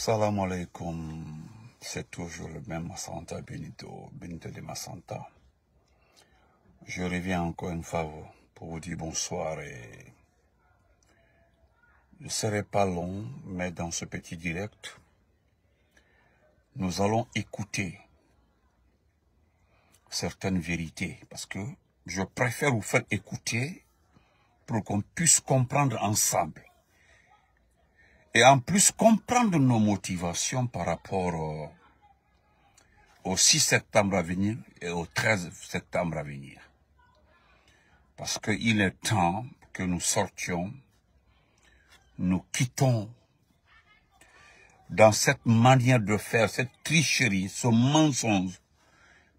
Salam alaikum, c'est toujours le même Massanta Benito de Massanta. Je reviens encore une fois pour vous dire bonsoir et je ne serai pas long, mais dans ce petit direct, nous allons écouter certaines vérités parce que je préfère vous faire écouter pour qu'on puisse comprendre ensemble. Et en plus, comprendre nos motivations par rapport au 6 septembre à venir et au 13 septembre à venir. Parce qu'il est temps que nous sortions, nous quittons dans cette manière de faire, cette tricherie, ce mensonge.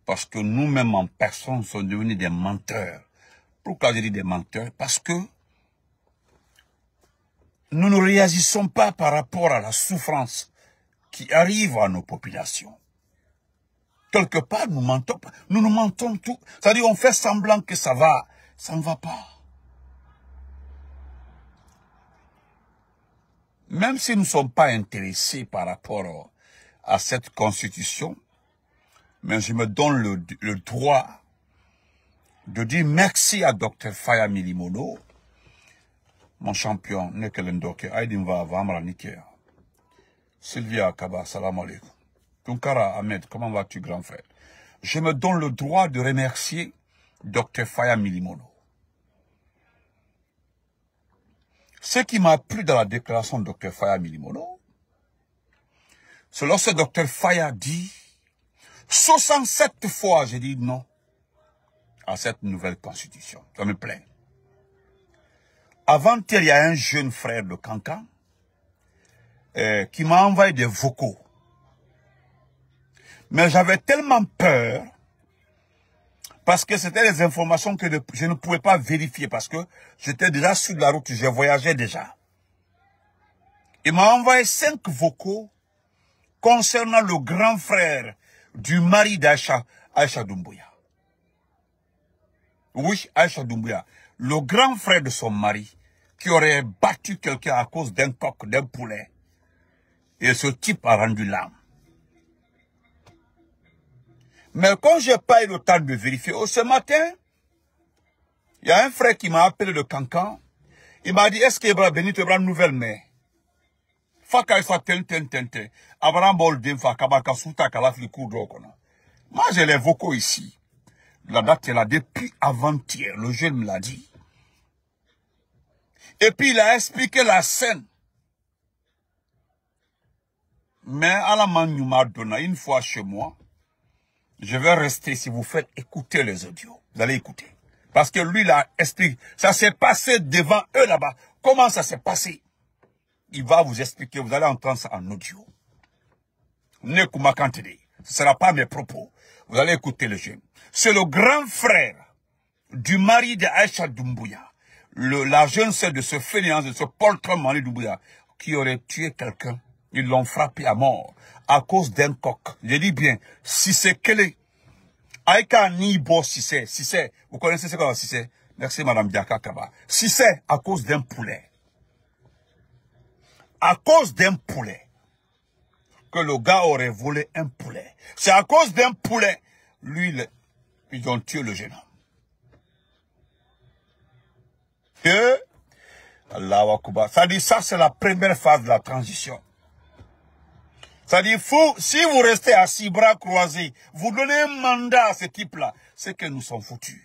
Parce que nous-mêmes en personne sommes devenus des menteurs. Pourquoi je dis des menteurs? Parce que nous ne réagissons pas par rapport à la souffrance qui arrive à nos populations. Quelque part, nous mentons pas. Nous nous mentons tout. C'est-à-dire, on fait semblant que ça va. Ça ne va pas. Même si nous ne sommes pas intéressés par rapport à cette constitution, mais je me donne le droit de dire merci à Dr Faya Milimono, mon champion, Nekelendoke, Aïdimva, Vamra Nikia. Sylvia Kaba, salam alaikum. Tunkara Ahmed, comment vas-tu, grand frère? Je me donne le droit de remercier Dr Faya Milimono. Ce qui m'a plu dans la déclaration de Dr Faya Milimono, c'est lorsque Dr Faya dit 67 fois, j'ai dit non à cette nouvelle constitution. Ça me plaît. Avant-hier, il y a un jeune frère de Cancan qui m'a envoyé des vocaux. Mais j'avais tellement peur parce que c'était des informations que je ne pouvais pas vérifier parce que j'étais déjà sur la route, je voyageais déjà. Il m'a envoyé 5 vocaux concernant le grand frère du mari d'Aïcha, Aïcha Doumbouya. Oui, Aïcha Doumbouya, le grand frère de son mari qui aurait battu quelqu'un à cause d'un coq, d'un poulet. Et ce type a rendu l'âme. Mais quand je n'ai pas eu le temps de vérifier, ce matin, il y a un frère qui m'a appelé de Cancan. Il m'a dit, est-ce qu'il y a Benito une nouvelle mère? Moi, j'ai les vocaux ici. La date est là depuis avant-hier. Le jeune me l'a dit. Et puis, il a expliqué la scène. Mais à la Manouma, une fois chez moi, je vais rester si vous faites écouter les audios. Vous allez écouter. Parce que lui, il a expliqué. Ça s'est passé devant eux là-bas. Comment ça s'est passé? Il va vous expliquer. Vous allez entendre ça en audio. Ne Koumakantede. Ce ne sera pas mes propos. Vous allez écouter le jeune. C'est le grand frère du mari de Aïcha Doumbouya. La jeune sœur de ce fainéant, de ce poltron mari Doumbouya, qui aurait tué quelqu'un. Ils l'ont frappé à mort à cause d'un coq. Je dis bien, si c'est quel est Aïka Nibo, si c'est, vous connaissez ce qu'on a, si c'est, merci madame Diaka Kaba. Si c'est à cause d'un poulet. À cause d'un poulet. Que le gars aurait volé un poulet. C'est à cause d'un poulet. Lui, ils ont tué le jeune homme. Et, Allah Akbar. Ça dit, ça c'est la première phase de la transition. Ça dit, si vous restez assis, bras croisés, vous donnez un mandat à ce type-là, c'est que nous sommes foutus.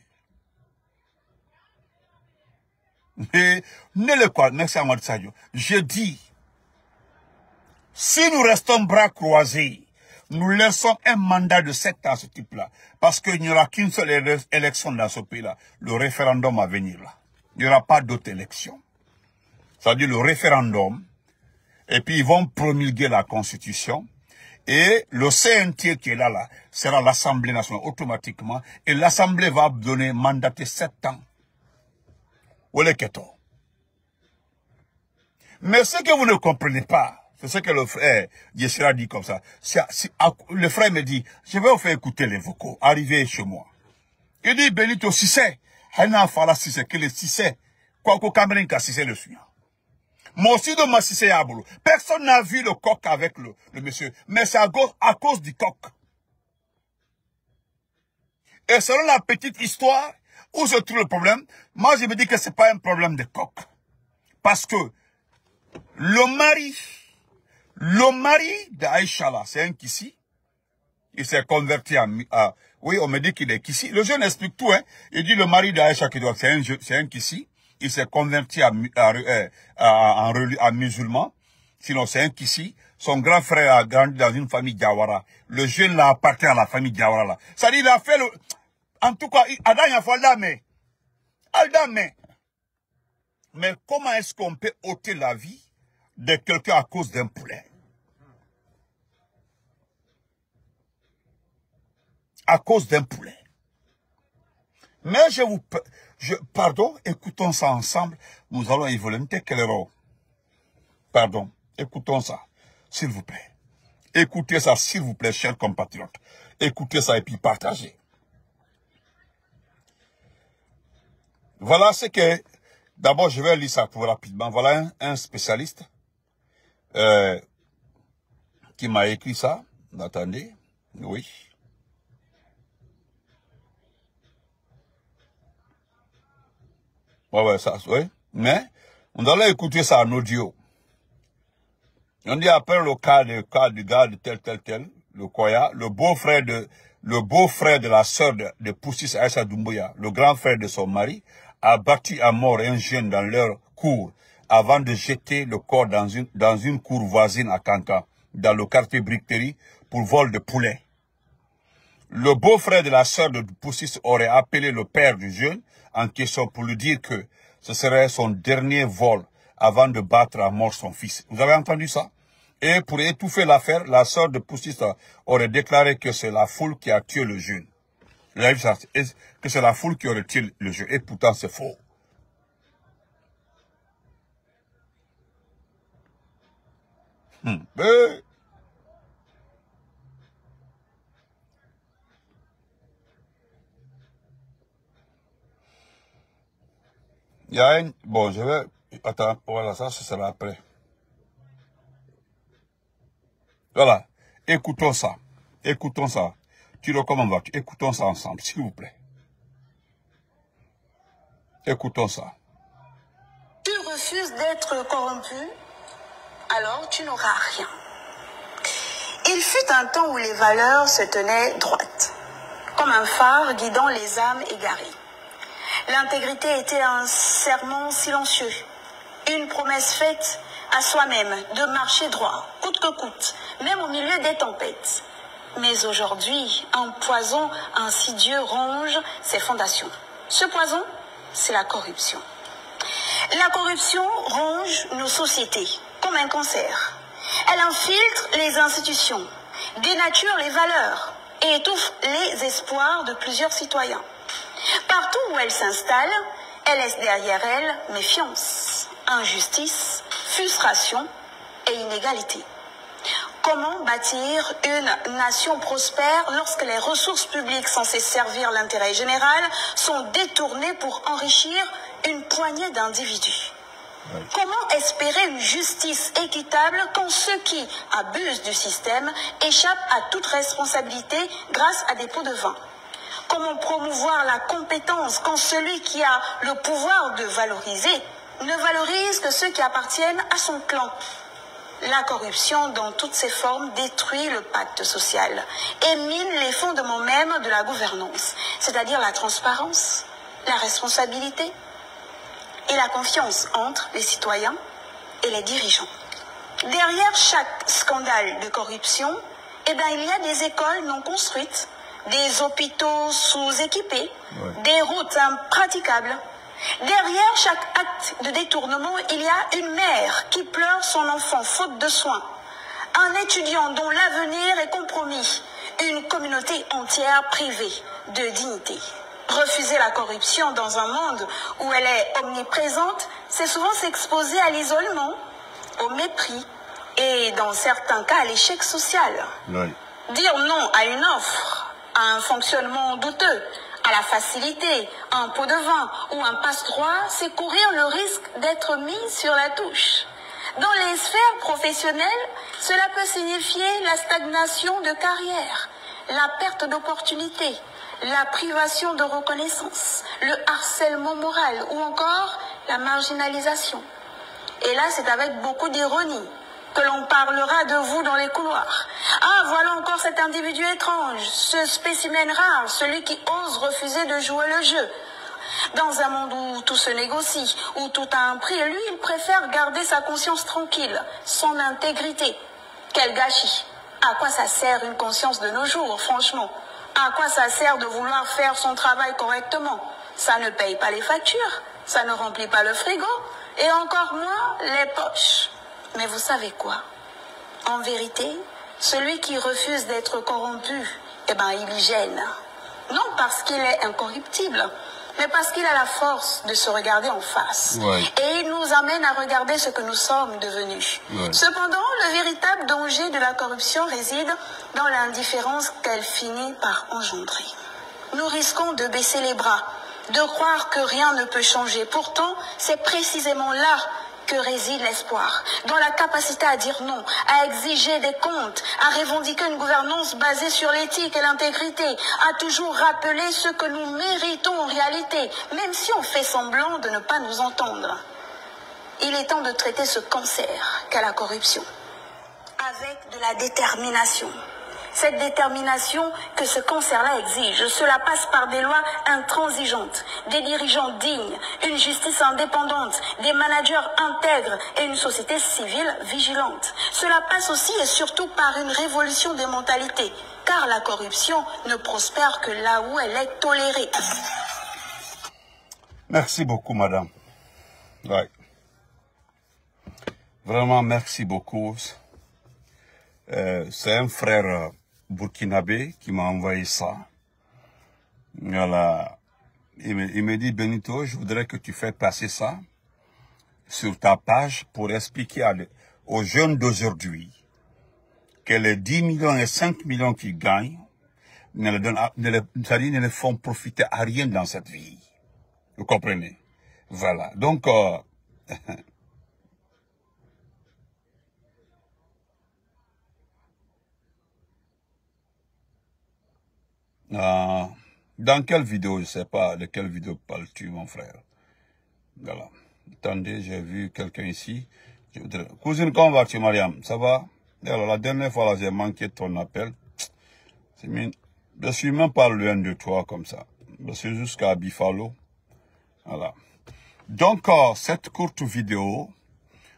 Et, ne le quoi, merci à moi de Sadio. Je dis, si nous restons bras croisés, nous laissons un mandat de 7 ans à ce type-là. Parce qu'il n'y aura qu'une seule élection dans ce pays-là. Le référendum à venir là. Il n'y aura pas d'autre élection. Ça dit le référendum. Et puis ils vont promulguer la constitution. Et le CNT qui est là, sera l'Assemblée nationale automatiquement. Et l'Assemblée va mandater 7 ans. Mais ce que vous ne comprenez pas, c'est ce que le frère Yeshira dit comme ça. Le frère me dit, je vais vous faire écouter les vocaux. Arrivez chez moi. Il dit, Benito, si c'est, Hana Fala si c'est, que le si c'est, quoi qu'au Cameroun, si c'est le suivant. Moi aussi de Massissé Yaboulou. Personne n'a vu le coq avec le monsieur. Mais c'est à cause du coq. Et selon la petite histoire, où se trouve le problème, moi je me dis que c'est pas un problème de coq. Parce que le mari d'Aïcha là, c'est un Kissi. Il s'est converti à... Oui, on me dit qu'il est Kissi. Le jeune explique tout, hein. Il dit le mari d'Aïcha qui doit... C'est un Kissi. Il s'est converti en musulman. Sinon, c'est un Kissi. Son grand frère a grandi dans une famille Diawara. Le jeune là appartient à la famille Diawara là. Ça dit, il a fait le... En tout cas, Adam Yafaldame. Mais comment est-ce qu'on peut ôter la vie de quelqu'un à cause d'un poulet? À cause d'un poulet. Mais pardon, écoutons ça ensemble. Nous allons évoluer. Pardon, écoutons ça, s'il vous plaît. Écoutez ça, s'il vous plaît, chers compatriotes. Écoutez ça et puis partagez. Voilà ce que... D'abord, je vais lire ça pour rapidement. Voilà un spécialiste qui m'a écrit ça. Attendez. Oui. Ouais, ça, oui. Mais, on allait écouter ça en audio. On dit après le cas du gars de tel, le Koya, le beau-frère de la sœur de Poussis Aïcha Doumbouya, le grand frère de son mari, a battu à mort un jeune dans leur cour avant de jeter le corps dans une cour voisine à Kankan, dans le quartier Briqueterie, pour vol de poulet. Le beau-frère de la sœur de Poussis aurait appelé le père du jeune en question pour lui dire que ce serait son dernier vol avant de battre à mort son fils. Vous avez entendu ça? Et pour étouffer l'affaire, la sœur de Poussis aurait déclaré que c'est la foule qui a tué le jeune. Que c'est la foule qui aurait tué le jeune. Et pourtant, c'est faux. Il y a une... Bon, je vais... Attends, voilà, ça, ce sera après. Voilà. Écoutons ça. Écoutons ça. Comment vas-tu? Écoutons ça ensemble, s'il vous plaît. Écoutons ça. Tu refuses d'être corrompu, alors tu n'auras rien. Il fut un temps où les valeurs se tenaient droites, comme un phare guidant les âmes égarées. L'intégrité était un serment silencieux, une promesse faite à soi-même de marcher droit, coûte que coûte, même au milieu des tempêtes. Mais aujourd'hui, un poison insidieux ronge ses fondations. Ce poison, c'est la corruption. La corruption ronge nos sociétés comme un cancer. Elle infiltre les institutions, dénature les valeurs et étouffe les espoirs de plusieurs citoyens. Partout où elle s'installe, elle laisse derrière elle méfiance, injustice, frustration et inégalité. Comment bâtir une nation prospère lorsque les ressources publiques censées servir l'intérêt général sont détournées pour enrichir une poignée d'individus? Comment espérer une justice équitable quand ceux qui abusent du système échappent à toute responsabilité grâce à des pots de vin? Comment promouvoir la compétence quand celui qui a le pouvoir de valoriser ne valorise que ceux qui appartiennent à son clan? La corruption, dans toutes ses formes, détruit le pacte social et mine les fondements mêmes de la gouvernance, c'est-à-dire la transparence, la responsabilité et la confiance entre les citoyens et les dirigeants. Derrière chaque scandale de corruption, il y a des écoles non construites, des hôpitaux sous-équipés, des routes impraticables. Derrière chaque acte de détournement, il y a une mère qui pleure son enfant faute de soins, un étudiant dont l'avenir est compromis, une communauté entière privée de dignité. Refuser la corruption dans un monde où elle est omniprésente, c'est souvent s'exposer à l'isolement, au mépris et dans certains cas à l'échec social. Dire non à une offre, à un fonctionnement douteux, à la facilité, un pot de vin ou un passe-droit, c'est courir le risque d'être mis sur la touche. Dans les sphères professionnelles, cela peut signifier la stagnation de carrière, la perte d'opportunités, la privation de reconnaissance, le harcèlement moral ou encore la marginalisation. Et là, c'est avec beaucoup d'ironie que l'on parlera de vous dans les couloirs. Ah, voilà encore cet individu étrange, ce spécimen rare, celui qui ose refuser de jouer le jeu. Dans un monde où tout se négocie, où tout a un prix, lui, il préfère garder sa conscience tranquille, son intégrité. Quel gâchis! À quoi ça sert une conscience de nos jours, franchement? À quoi ça sert de vouloir faire son travail correctement? Ça ne paye pas les factures, ça ne remplit pas le frigo, et encore moins les poches. Mais vous savez quoi? En vérité, celui qui refuse d'être corrompu, eh ben, il y gêne. Non parce qu'il est incorruptible, mais parce qu'il a la force de se regarder en face. Ouais. Et il nous amène à regarder ce que nous sommes devenus. Ouais. Cependant, le véritable danger de la corruption réside dans l'indifférence qu'elle finit par engendrer. Nous risquons de baisser les bras, de croire que rien ne peut changer. Pourtant, c'est précisément là que réside l'espoir, dans la capacité à dire non, à exiger des comptes, à revendiquer une gouvernance basée sur l'éthique et l'intégrité, à toujours rappeler ce que nous méritons en réalité, même si on fait semblant de ne pas nous entendre. Il est temps de traiter ce cancer qu'est la corruption, avec de la détermination. Cette détermination que ce cancer-là exige, cela passe par des lois intransigeantes, des dirigeants dignes, une justice indépendante, des managers intègres et une société civile vigilante. Cela passe aussi et surtout par une révolution des mentalités, car la corruption ne prospère que là où elle est tolérée. Merci beaucoup, madame. Ouais. Vraiment, merci beaucoup. C'est un frère burkinabé qui m'a envoyé ça. Voilà. Il me dit, Benito, je voudrais que tu fasses passer ça sur ta page pour expliquer aux jeunes d'aujourd'hui que les 10 millions et 5 millions qu'ils gagnent ne les font profiter à rien dans cette vie. Vous comprenez? Voilà. Donc, dans quelle vidéo, je ne sais pas, de quelle vidéo parles-tu, mon frère? Voilà. Attendez, j'ai vu quelqu'un ici. Cousine, comment vas-tu, Mariam? Ça va? Alors, la dernière fois, là, j'ai manqué ton appel. Je suis même pas loin de toi comme ça. Je suis jusqu'à Bifalo. Voilà. Donc, cette courte vidéo,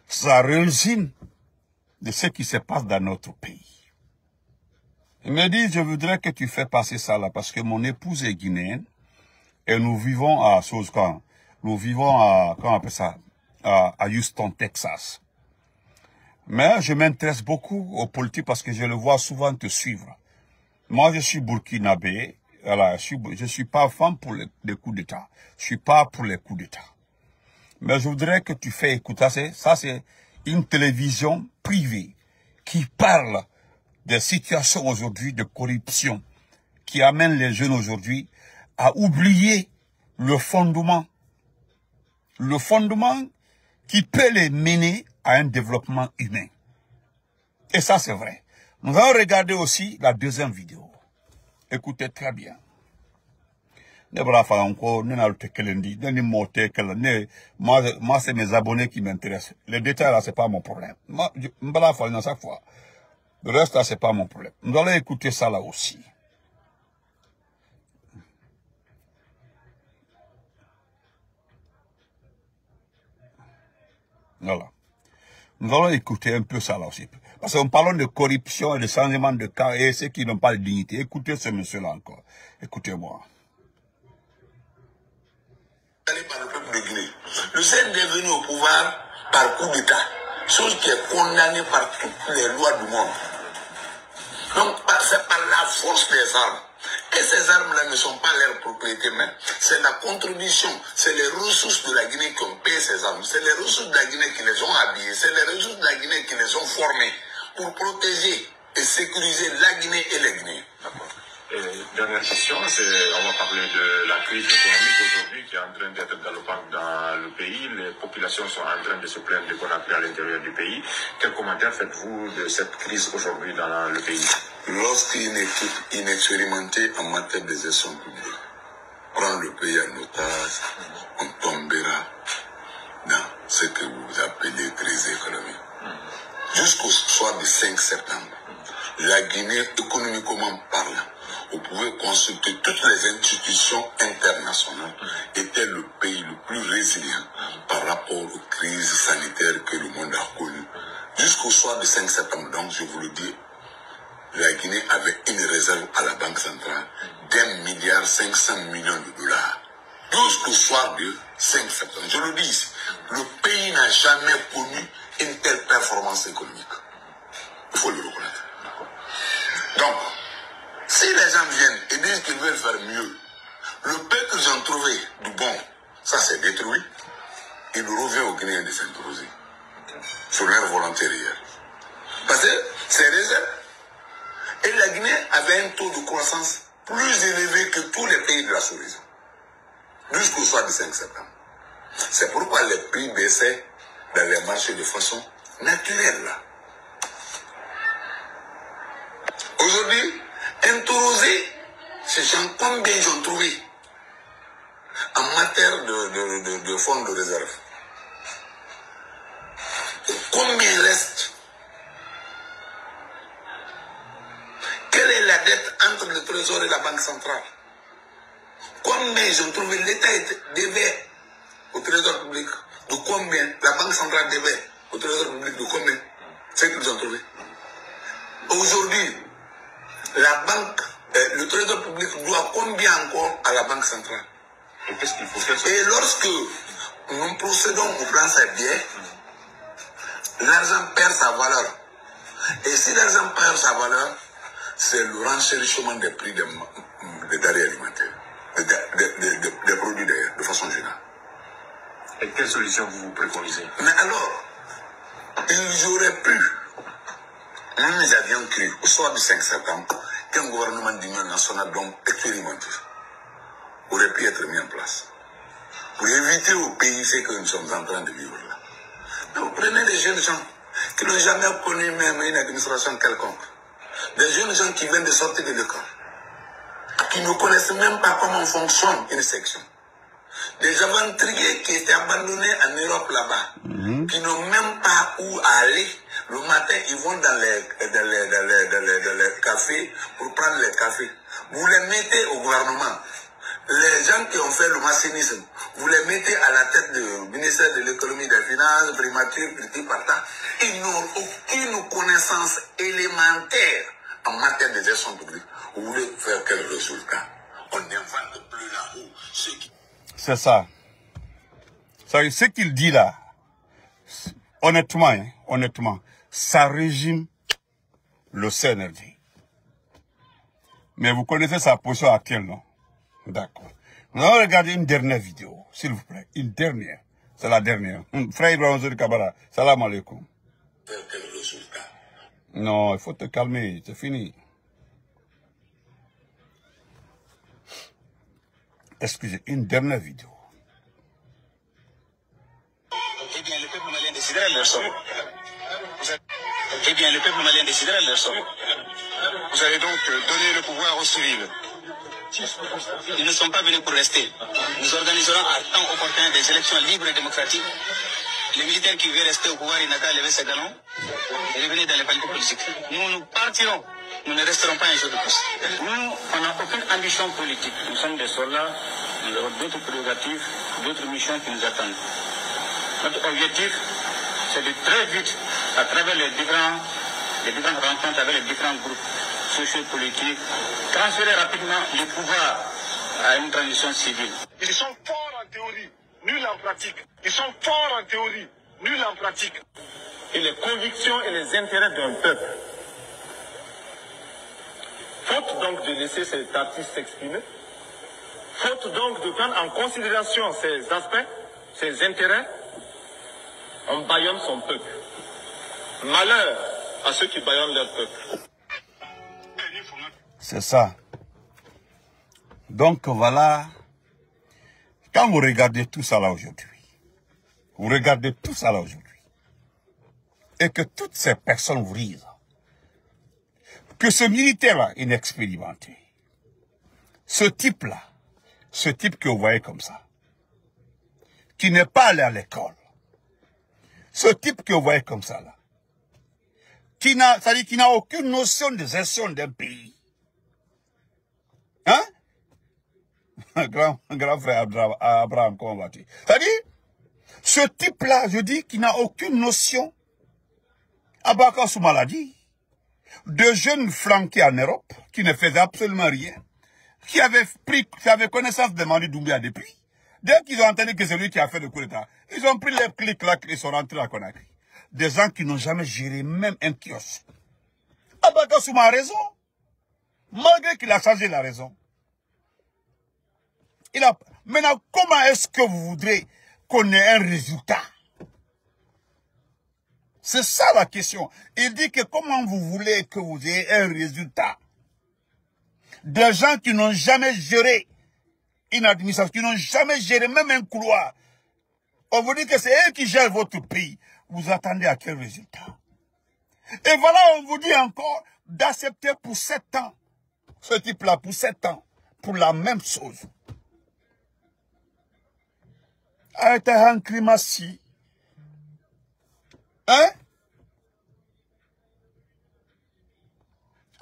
ça résume de ce qui se passe dans notre pays. Il me dit, je voudrais que tu fasses passer ça là, parce que mon épouse est guinéenne, et nous vivons à comment on appelle ça, à Houston, Texas. Mais je m'intéresse beaucoup aux politiques parce que je le vois souvent te suivre. Moi, je suis burkinabé, voilà, je suis pas fan pour les coups d'État. Je suis pas pour les coups d'État. Mais je voudrais que tu fasses écouter ça, c'est une télévision privée qui parle des situations aujourd'hui de corruption qui amènent les jeunes aujourd'hui à oublier le fondement qui peut les mener à un développement humain. Et ça, c'est vrai. Nous allons regarder aussi la deuxième vidéo. Écoutez très bien. Moi, c'est mes abonnés qui m'intéressent. Les détails, là, c'est pas mon problème. Moi, chaque fois. Le reste, là, c'est pas mon problème. Nous allons écouter ça là aussi. Voilà. Nous allons écouter un peu ça là aussi. Parce qu'on parle de corruption et de changement de cas et ceux qui n'ont pas de dignité. Écoutez ce monsieur-là encore. Écoutez-moi. Par le peuple de Guinée. Le CND est venu au pouvoir par coup d'État. Chose qui est condamnée par toutes les lois du monde. Donc, c'est par la force des armes. Et ces armes-là ne sont pas leur propriété même. C'est la contribution, c'est les ressources de la Guinée qui ont payé ces armes. C'est les ressources de la Guinée qui les ont habillées. C'est les ressources de la Guinée qui les ont formées pour protéger et sécuriser la Guinée et les Guinéens. Dernière question, on va parler de la crise économique aujourd'hui qui est en train d'être galopante dans le pays. Les populations sont en train de se plaindre de Conakry à l'intérieur du pays. Quel commentaire faites-vous de cette crise aujourd'hui dans le pays? Lorsqu'une équipe inexpérimentée en matière de gestion publique prend le pays en otage, on tombera dans ce que vous appelez crise économique. Jusqu'au soir du 5 septembre, la Guinée, économiquement parlant, vous pouvez consulter toutes les institutions internationales, était le pays le plus résilient par rapport aux crises sanitaires que le monde a connues. Jusqu'au soir du 5 septembre, donc je vous le dis, la Guinée avait une réserve à la Banque centrale d'1,5 milliard de dollars. Jusqu'au soir du 5 septembre. Je le dis ici, le pays n'a jamais connu une telle performance économique. Il faut le reconnaître. Donc, si les gens viennent et disent qu'ils veulent faire mieux, le peu qu'ils ont trouvé du bon, ça c'est détruit. Il revient aux Guinéens de s'interroger sur leur volonté réelle. Parce que c'est réserve. Et la Guinée avait un taux de croissance plus élevé que tous les pays de la sous-région. Jusqu'au soir du 5 septembre. C'est pourquoi les prix baissaient dans les marchés de façon naturelle. Aujourd'hui, interroger ces gens combien ils ont trouvé en matière de fonds de réserve. Combien il reste? Quelle est la dette entre le Trésor et la Banque centrale? Combien ils ont trouvé? L'État devait au Trésor public de combien? La Banque centrale devait au Trésor public de combien? C'est ce qu'ils ont trouvé. Aujourd'hui, la banque, le Trésor public doit combien encore à la Banque centrale? Et qu'est-ce qu'il faut faire? Et lorsque nous procédons au plan bien, l'argent perd sa valeur. Et si l'argent perd sa valeur, c'est le renchérissement des prix des denrées alimentaires, des produits d'ailleurs, de façon générale. Et quelle solution vous préconisez? Mais alors, ils auraient pu, nous avions cru au soir du 5 septembre qu'un gouvernement d'union nationale donc expérimenté aurait pu être mis en place pour éviter au pays ce que nous sommes en train de vivre là. Donc prenez des jeunes gens qui n'ont jamais connu même une administration quelconque, des jeunes gens qui viennent de sortir de l'école, qui ne connaissent même pas comment fonctionne une section, des aventuriers qui étaient abandonnés en Europe là-bas, qui n'ont même pas où aller. Le matin, ils vont dans les cafés pour prendre les cafés. Vous les mettez au gouvernement. Les gens qui ont fait le machinisme, vous les mettez à la tête du ministère de l'économie et des finances, primature, petit partant. Ils n'ont aucune connaissance élémentaire en matière de gestion publique. Vous voulez faire quel résultat? On n'invente plus là-haut. C'est ça. Ce qu'il dit là, honnêtement, honnêtement, ça résume le CNRD. Mais vous connaissez sa position actuelle, non? D'accord. Nous allons regarder une dernière vidéo, s'il vous plaît. Une dernière. C'est la dernière. Frère Ibrahim Zori Kabara, salam alaikum. Quel résultat? Non, il faut te calmer, c'est fini. Excusez, une dernière vidéo. Eh bien, le peuple malien décidera leur sort. Eh bien, le peuple malien décidera leur sort. Vous allez donc donner le pouvoir aux civils. Ils ne sont pas venus pour rester. Nous organiserons à temps opportun des élections libres et démocratiques. Les militaires qui veulent rester au pouvoir, ils n'ont qu'à lever ses galons et revenir dans les partis politiques. Nous partirons. Nous ne resterons pas un jour de plus. Nous, on n'a aucune ambition politique. Nous sommes des soldats, nous avons d'autres prérogatives, d'autres missions qui nous attendent. Notre objectif, c'est de très vite, à travers les différentes rencontres avec les différents groupes sociopolitiques, transférer rapidement le pouvoir à une transition civile. Ils sont forts en théorie, nuls en pratique. Ils sont forts en théorie, nuls en pratique. Et les convictions et les intérêts d'un peuple. Faute donc de laisser cet artiste s'exprimer, faute donc de prendre en considération ces aspects, ces intérêts, on bâillonne son peuple. Malheur à ceux qui bâillonnent leur peuple. C'est ça. Donc voilà, quand vous regardez tout ça là aujourd'hui, vous regardez tout ça là aujourd'hui, et que toutes ces personnes vous disent que ce militaire-là inexpérimenté, ce type-là, ce type que vous voyez comme ça, qui n'est pas allé à l'école, ce type que vous voyez comme ça là, c'est-à-dire qui n'a aucune notion de gestion d'un pays, hein? Grand frère Abraham, comment vas-tu? C'est-à-dire, ce type-là, je dis, qui n'a aucune notion, Abaka sous maladie, de jeunes flanqués en Europe, qui ne faisaient absolument rien, qui avaient connaissance de Manu Doumbia depuis. Dès qu'ils ont entendu que c'est lui qui a fait le coup d'État, ils ont pris les clics-là et sont rentrés à Conakry. Des gens qui n'ont jamais géré même un kiosque. Abaka Souma a raison, malgré qu'il a changé la raison. Maintenant, comment est-ce que vous voudrez qu'on ait un résultat? C'est ça la question. Il dit que comment vous voulez que vous ayez un résultat? Des gens qui n'ont jamais géré une administration, qui n'ont jamais géré même un couloir. On vous dit que c'est eux qui gèrent votre pays. Vous attendez à quel résultat? Et voilà, on vous dit encore d'accepter pour 7 ans. Ce type-là, pour 7 ans. Pour la même chose. Arrêtez un climat si. Hein?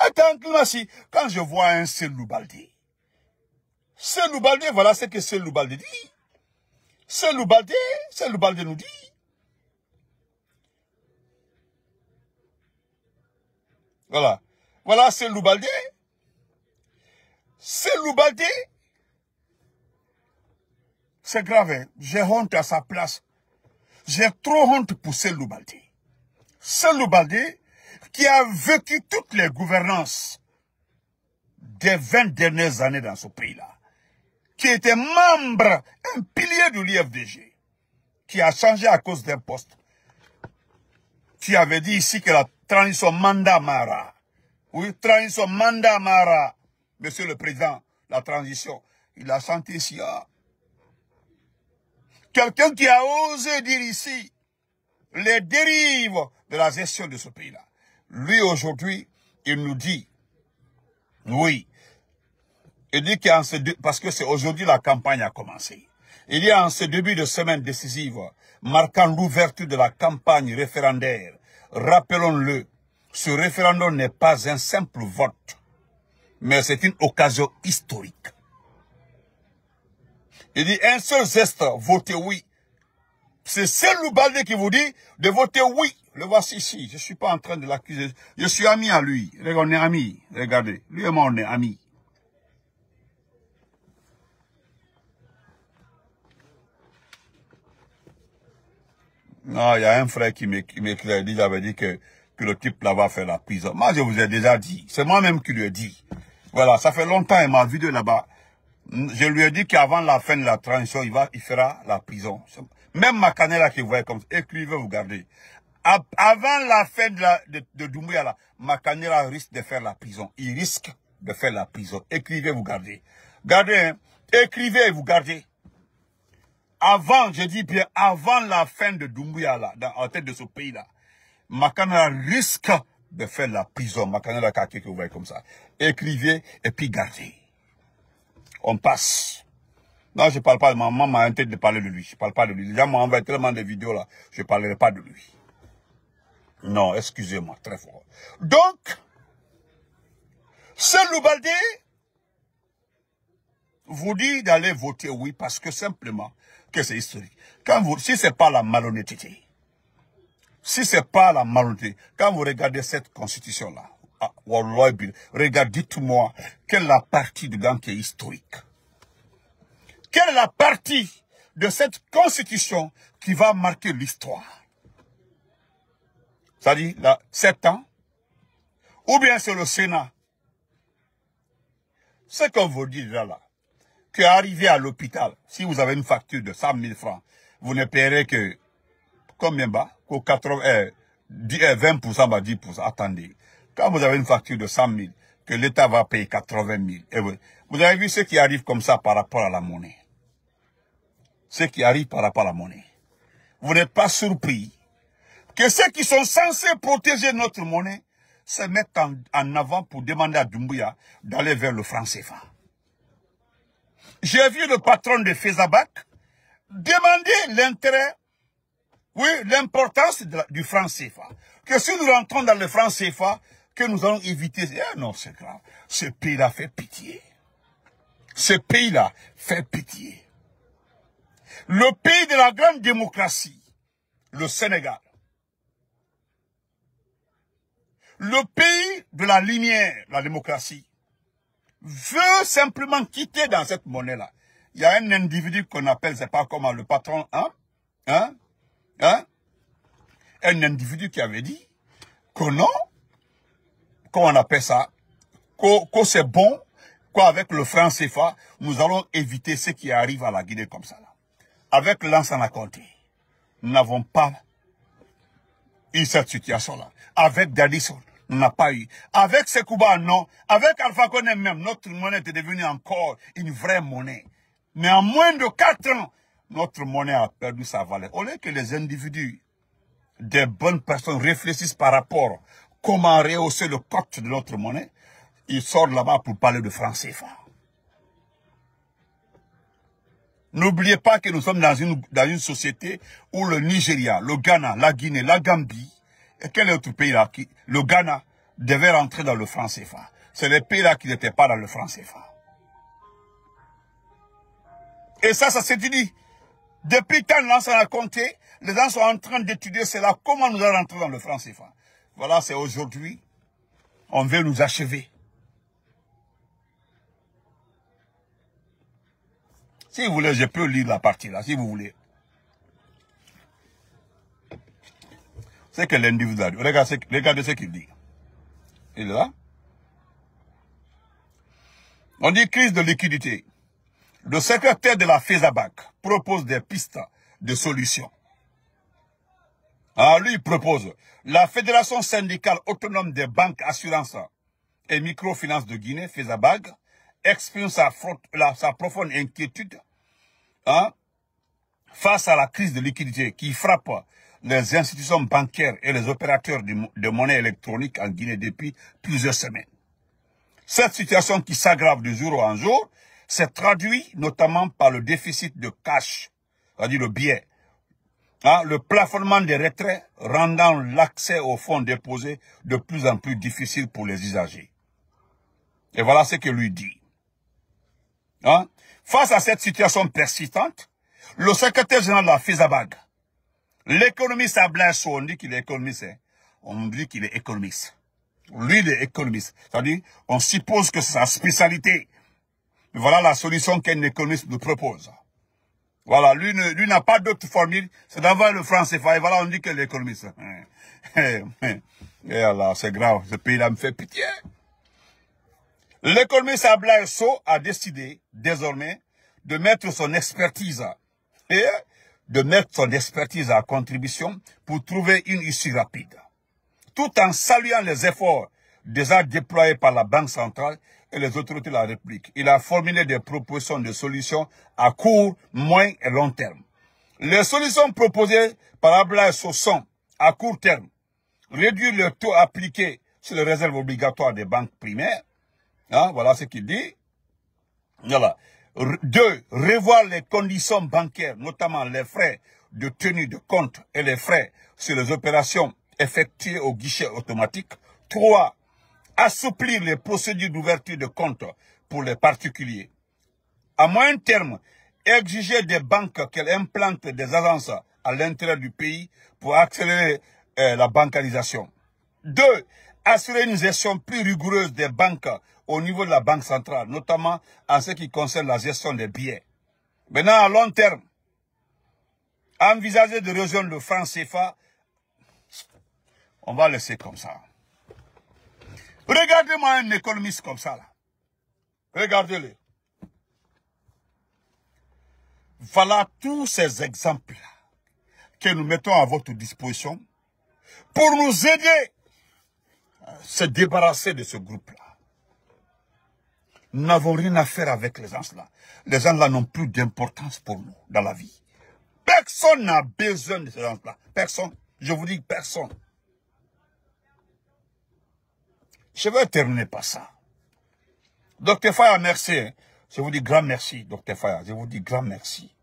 Arrêtez un climat si. Quand je vois un Cellou Baldé, voilà ce que Cellou Baldé dit. Cellou Baldé nous dit. Voilà. Voilà Cellou Baldé. Cellou Baldé. C'est grave, hein? J'ai honte à sa place. J'ai trop honte pour Cellou Baldé. Cellou Baldé qui a vécu toutes les gouvernances des 20 dernières années dans ce pays-là. Qui était membre, un pilier de l'IFDG. Qui a changé à cause d'un poste. Qui avait dit ici que la transition mandat Mara. Oui, transition mandat Mara. Monsieur le Président, la transition. Il a chanté ici, ah. Quelqu'un qui a osé dire ici les dérives de la gestion de ce pays-là. Lui, aujourd'hui, il nous dit, oui, il dit parce que c'est aujourd'hui la campagne a commencé. Il y a en ce début de semaine décisive, marquant l'ouverture de la campagne référendaire, rappelons-le, ce référendum n'est pas un simple vote, mais c'est une occasion historique. Il dit un seul geste, votez oui. C'est Cellou Baldé qui vous dit de voter oui. Le voici ici. Je ne suis pas en train de l'accuser. Je suis ami à lui. On est amis. Regardez. Lui et moi, on est amis. Non, il y a un frère qui m'écrit. Il avait dit que le type là-bas fait la prison. Moi, je vous ai déjà dit. C'est moi-même qui lui ai dit. Voilà, ça fait longtemps, il m'a vidéo là-bas. Je lui ai dit qu'avant la fin de la transition, il fera la prison. Même Makane là qui vous voyez comme ça, écrivez, vous gardez. Avant la fin de Doumbouya là, Makane là risque de faire la prison. Il risque de faire la prison. Écrivez, vous gardez. Gardez, hein. Écrivez et vous gardez. Avant, je dis bien, avant la fin de Doumbouya là, en tête de ce pays là, Makane là risque de faire la prison. Makane là que vous voyez comme ça. Écrivez et puis gardez. On passe. Non, je ne parle pas de maman, m'a interdit de parler de lui. Je ne parle pas de lui. Les gens m'ont envoyé tellement de vidéos là, je ne parlerai pas de lui. Non, excusez-moi, très fort. Donc, Cellou Baldé vous dit d'aller voter oui parce que simplement que c'est historique. Si ce n'est pas la malhonnêteté, quand vous regardez cette constitution-là, regardez, dites-moi, quelle est la partie dedans qui est historique? Quelle est la partie de cette constitution qui va marquer l'histoire? C'est-à-dire, 7 ans? Ou bien c'est le Sénat? Ce qu'on vous dit là, qu'arrivé à l'hôpital, si vous avez une facture de 100 000 francs, vous ne paierez que, combien bas? Que 20%, 10%. Attendez. Quand vous avez une facture de 100 000, que l'État va payer 80 000. Et vous avez vu ce qui arrive comme ça par rapport à la monnaie. Ce qui arrive par rapport à la monnaie. Vous n'êtes pas surpris que ceux qui sont censés protéger notre monnaie se mettent en avant pour demander à Doumbouya d'aller vers le franc CFA. J'ai vu le patron de FESABAC demander l'intérêt, oui, l'importance du franc CFA. Que si nous rentrons dans le franc CFA, que nous allons éviter. Eh non, c'est grave. Ce pays-là fait pitié. Ce pays-là fait pitié. Le pays de la grande démocratie, le Sénégal. Le pays de la lumière, la démocratie, veut simplement quitter dans cette monnaie-là. Il y a un individu qu'on appelle, c'est pas comment, le patron, un individu qui avait dit que non, comment on appelle ça, que c'est bon, qu'avec le franc CFA, nous allons éviter ce qui arrive à la Guinée comme ça. Là. Avec Lansana Conté, nous n'avons pas eu cette situation-là. Avec Dadisson, nous n'avons pas eu. Avec Sekouba, non. Avec Alpha Condé même, notre monnaie est devenue encore une vraie monnaie. Mais en moins de 4 ans, notre monnaie a perdu sa valeur. Au lieu que les individus, des bonnes personnes réfléchissent par rapport à comment rehausser le cote de notre monnaie, ils sortent là-bas pour parler de franc CFA. N'oubliez pas que nous sommes dans une société où le Nigeria, le Ghana, la Guinée, la Gambie, et quel autre pays là, le Ghana, devait rentrer dans le franc CFA. C'est les pays là qui n'étaient pas dans le franc CFA. Et ça s'est dit. Depuis quand Lansana Conté, les gens sont en train d'étudier cela, comment nous allons rentrer dans le franc CFA. Voilà, c'est aujourd'hui. On veut nous achever. Si vous voulez, je peux lire la partie là, si vous voulez. C'est que l'individu a dit. Regardez ce qu'il dit. Il est là. On dit crise de liquidité. Le secrétaire de la FESABAC propose des pistes de solutions. Alors lui, il propose la Fédération syndicale autonome des banques, assurances et microfinances de Guinée, FESABAG, exprime sa profonde inquiétude face à la crise de liquidité qui frappe les institutions bancaires et les opérateurs de monnaie électronique en Guinée depuis plusieurs semaines. Cette situation qui s'aggrave de jour en jour s'est traduite notamment par le déficit de cash, c'est-à-dire le billet, le plafonnement des retraits rendant l'accès aux fonds déposés de plus en plus difficile pour les usagers. Et voilà ce que lui dit. Face à cette situation persistante, le secrétaire général de la FESABAG, l'économiste Ablaïso, on dit qu'il est économiste, on dit qu'il est économiste. Lui, il est économiste. C'est-à-dire, on suppose que c'est sa spécialité. Voilà la solution qu'un économiste nous propose. Voilà, lui n'a pas d'autre formule, c'est d'avoir le franc CFA. Et voilà, on dit que l'économiste. Et alors, c'est grave, ce pays-là me fait pitié. L'économiste Ablaïso a décidé, désormais, de mettre son expertise à contribution pour trouver une issue rapide. Tout en saluant les efforts déjà déployés par la Banque centrale et les autorités de la République. Il a formulé des propositions de solutions à court, moyen et long terme. Les solutions proposées par Ablaïso sont, à court terme, réduire le taux appliqué sur les réserves obligatoires des banques primaires. Voilà ce qu'il dit. Voilà. 2. Revoir les conditions bancaires, notamment les frais de tenue de compte et les frais sur les opérations effectuées au guichet automatique. 3. Assouplir les procédures d'ouverture de compte pour les particuliers. À moyen terme, exiger des banques qu'elles implantent des agences à l'intérieur du pays pour accélérer la bancarisation. 2. Assurer une gestion plus rigoureuse des banques au niveau de la Banque centrale, notamment en ce qui concerne la gestion des billets. Maintenant, à long terme, envisager de rejoindre le franc CFA, on va laisser comme ça. Regardez-moi un économiste comme ça, là. Regardez-le. Voilà tous ces exemples-là que nous mettons à votre disposition pour nous aider à se débarrasser de ce groupe-là. Nous n'avons rien à faire avec les gens-là. Les gens-là n'ont plus d'importance pour nous dans la vie. Personne n'a besoin de ces gens-là. Personne. Je vous dis personne. Je vais terminer par ça. Dr Faya, merci. Je vous dis grand merci, Dr Faya. Je vous dis grand merci.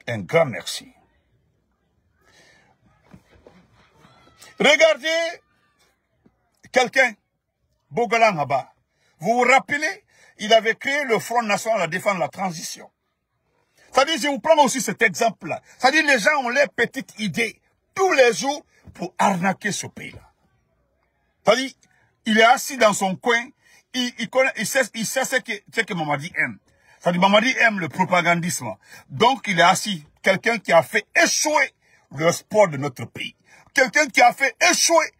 Un grand merci. Regardez quelqu'un, Bogolan Haba. Vous vous rappelez, il avait créé le Front National à défendre la transition. C'est-à-dire, je vous prends aussi cet exemple-là. C'est-à-dire, les gens ont leurs petites idées tous les jours pour arnaquer ce pays-là. C'est-à-dire, il est assis dans son coin, il sait ce que Mamadi aime. C'est-à-dire, Mamadi aime le propagandisme. Donc, il est assis, quelqu'un qui a fait échouer le sport de notre pays. Quelqu'un qui a fait échouer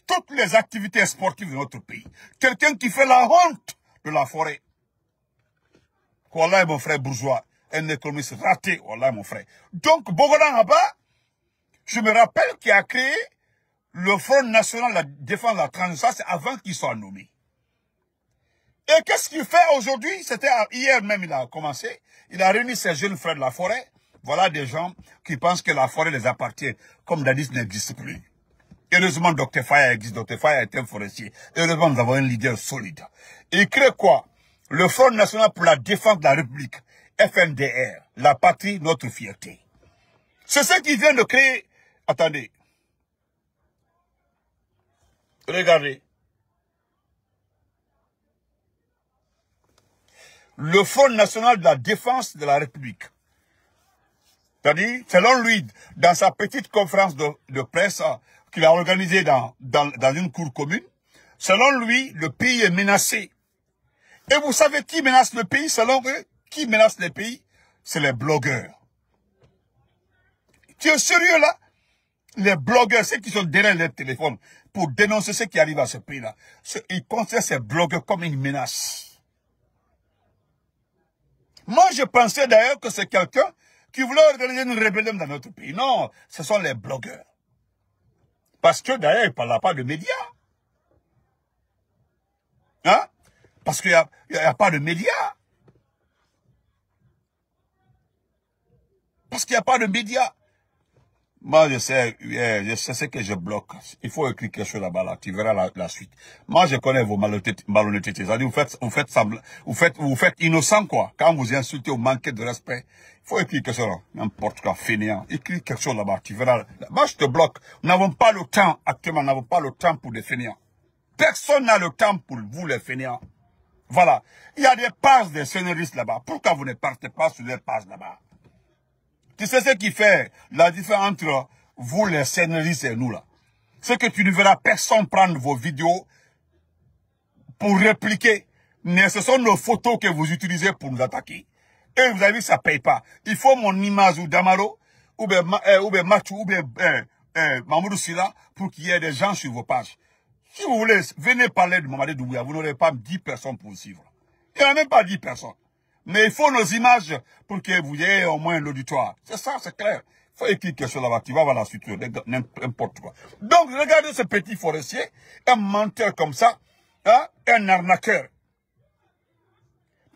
toutes les activités sportives de notre pays. Quelqu'un qui fait la honte de la forêt. Wallah, mon frère bourgeois, un économiste raté, wallah, mon frère. Donc, Bogolan Haba, je me rappelle qu'il a créé le Front National de défense de la transition, c'est avant qu'il soit nommé. Et qu'est-ce qu'il fait aujourd'hui? C'était hier même, il a commencé. Il a réuni ses jeunes frères de la forêt. Voilà des gens qui pensent que la forêt les appartient, comme Dadis n'existe plus. Heureusement, Dr Faya existe. Dr Faya est un forestier. Heureusement, nous avons un leader solide. Il crée quoi? Le Front National pour la défense de la République. FNDR. La patrie, notre fierté. C'est ce qu'il vient de créer. Attendez. Regardez. Le Front National de la défense de la République. C'est-à-dire, selon lui, dans sa petite conférence de presse qu'il a organisée dans une cour commune, selon lui, le pays est menacé. Et vous savez qui menace le pays, selon eux? Qui menace le pays? C'est les blogueurs. Tu es sérieux là? Les blogueurs, ceux qui sont derrière les téléphones pour dénoncer ce qui arrive à ce pays-là, ils considèrent ces blogueurs comme une menace. Moi, je pensais d'ailleurs que c'est quelqu'un qui voulait organiser une rébellion dans notre pays. Non, ce sont les blogueurs. Parce que d'ailleurs, il ne parle pas de médias. Hein? Parce qu'il n'y a pas de médias. Parce qu'il n'y a pas de médias. Moi, je sais ce que je bloque. Il faut écrire quelque chose là-bas, là. Tu verras la suite. Moi, je connais vos malhonnêtetés. C'est-à-dire, vous faites innocent, quoi. Quand vous insultez ou manquez de respect, il faut écrire quelque chose là. N'importe quoi, fainéant. Écris quelque chose là-bas, tu verras. Moi, je te bloque. Nous n'avons pas le temps, actuellement, nous n'avons pas le temps pour des fainéants. Personne n'a le temps pour vous, les fainéants. Voilà. Il y a des pages des scénaristes là-bas. Pourquoi vous ne partez pas sur les pages là-bas? Tu sais ce qui fait la différence entre vous, les scénaristes, et nous, là? C'est que tu ne verras personne prendre vos vidéos pour répliquer. Mais ce sont nos photos que vous utilisez pour nous attaquer. Et vous avez vu, ça ne paye pas. Il faut mon image ou Damaro, ou bien Machu, ou bien Mamoudou Silla, pour qu'il y ait des gens sur vos pages. Si vous voulez, venez parler de Mamadi Doumbouya, vous n'aurez pas 10 personnes pour vous suivre. Il n'y en a même pas 10 personnes. Mais il faut nos images pour que vous ayez au moins l'auditoire. C'est ça, c'est clair. Il faut écrire quelque chose là-bas. Tu vas voir la suite, n'importe quoi. Donc, regardez ce petit forestier, un menteur comme ça, hein, un arnaqueur.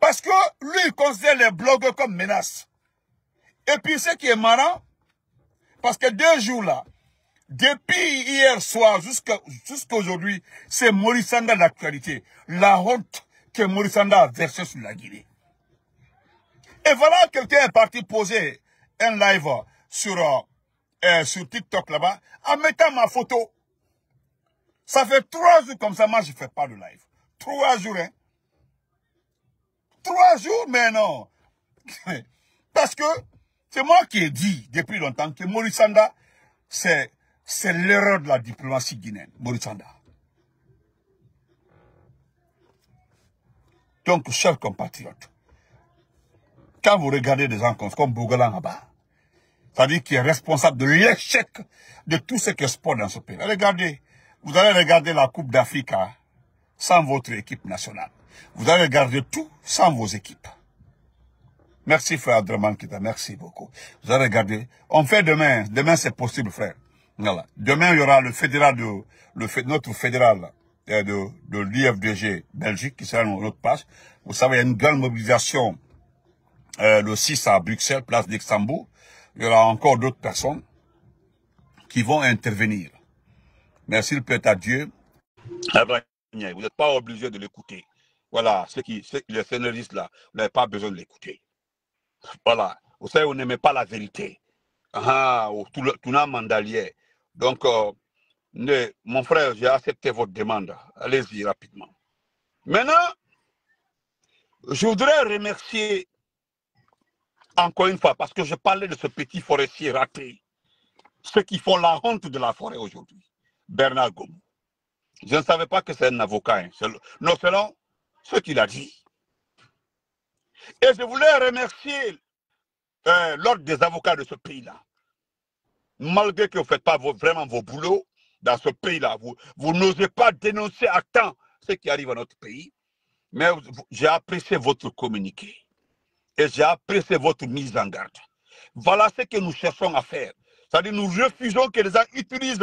Parce que lui, il considère les blogueurs comme menace. Et puis, ce qui est marrant, parce que 2 jours là, depuis hier soir jusqu'à aujourd'hui, c'est Maurice Sanda l'actualité. La honte que Maurice Sanda a versée sur la Guinée. Et voilà, quelqu'un est parti poser un live sur TikTok là-bas, en mettant ma photo. Ça fait 3 jours comme ça, moi je ne fais pas de live. 3 jours, hein. 3 jours, mais non. Parce que c'est moi qui ai dit depuis longtemps que Maurice Sanda, c'est l'erreur de la diplomatie guinéenne, Maurice Sanda. Donc, chers compatriotes, quand vous regardez des gens comme Bogolan Haba, c'est-à-dire qui est responsable de l'échec de tout ce qui est sport dans ce pays. Regardez, vous allez regarder la Coupe d'Afrique sans votre équipe nationale. Vous allez regarder tout sans vos équipes. Merci frère Draman Kita, merci beaucoup. Vous allez regarder. On fait demain. Demain c'est possible frère. Voilà. Demain il y aura le fédéral notre fédéral de l'IFDG Belgique, qui sera notre page. Vous savez, il y a une grande mobilisation le 6 à Bruxelles, place d'Aix-en-Provence. Il y aura encore d'autres personnes qui vont intervenir. Mais s'il plaît à Dieu, vous n'êtes pas obligé de l'écouter. Voilà, les scénaristes là, vous n'avez pas besoin de l'écouter. Voilà, vous savez, vous n'aimez pas la vérité. Tout le mandalier. Donc, mon frère, j'ai accepté votre demande. Allez-y rapidement. Maintenant, je voudrais remercier encore une fois, parce que je parlais de ce petit forestier raté, ceux qui font la honte de la forêt aujourd'hui, Bernard Gomou. Je ne savais pas que c'est un avocat, hein. Non, selon ce qu'il a dit. Et je voulais remercier l'ordre des avocats de ce pays-là. Malgré que vous ne faites pas vraiment vos boulots dans ce pays-là, vous n'osez pas dénoncer à temps ce qui arrive à notre pays, mais j'ai apprécié votre communiqué. Et j'ai apprécié votre mise en garde. Voilà ce que nous cherchons à faire. C'est-à-dire nous refusons que les gens utilisent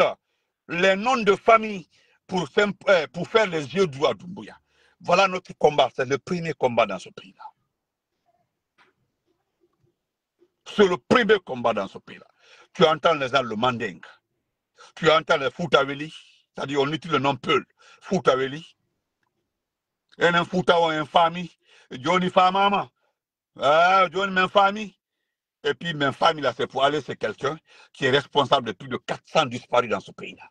les noms de famille pour faire les yeux doux à Doumbouya. Voilà notre combat. C'est le premier combat dans ce pays-là. C'est le premier combat dans ce pays-là. Tu entends les gens le manding. Tu entends les Foutaweli. C'est-à-dire on utilise le nom Peul. Foutaweli. Et un Fouta ou une famille. Johnny Famama. Johnny même famille. Et puis même famille là, c'est pour aller, c'est quelqu'un qui est responsable de plus de 400 disparus dans ce pays-là.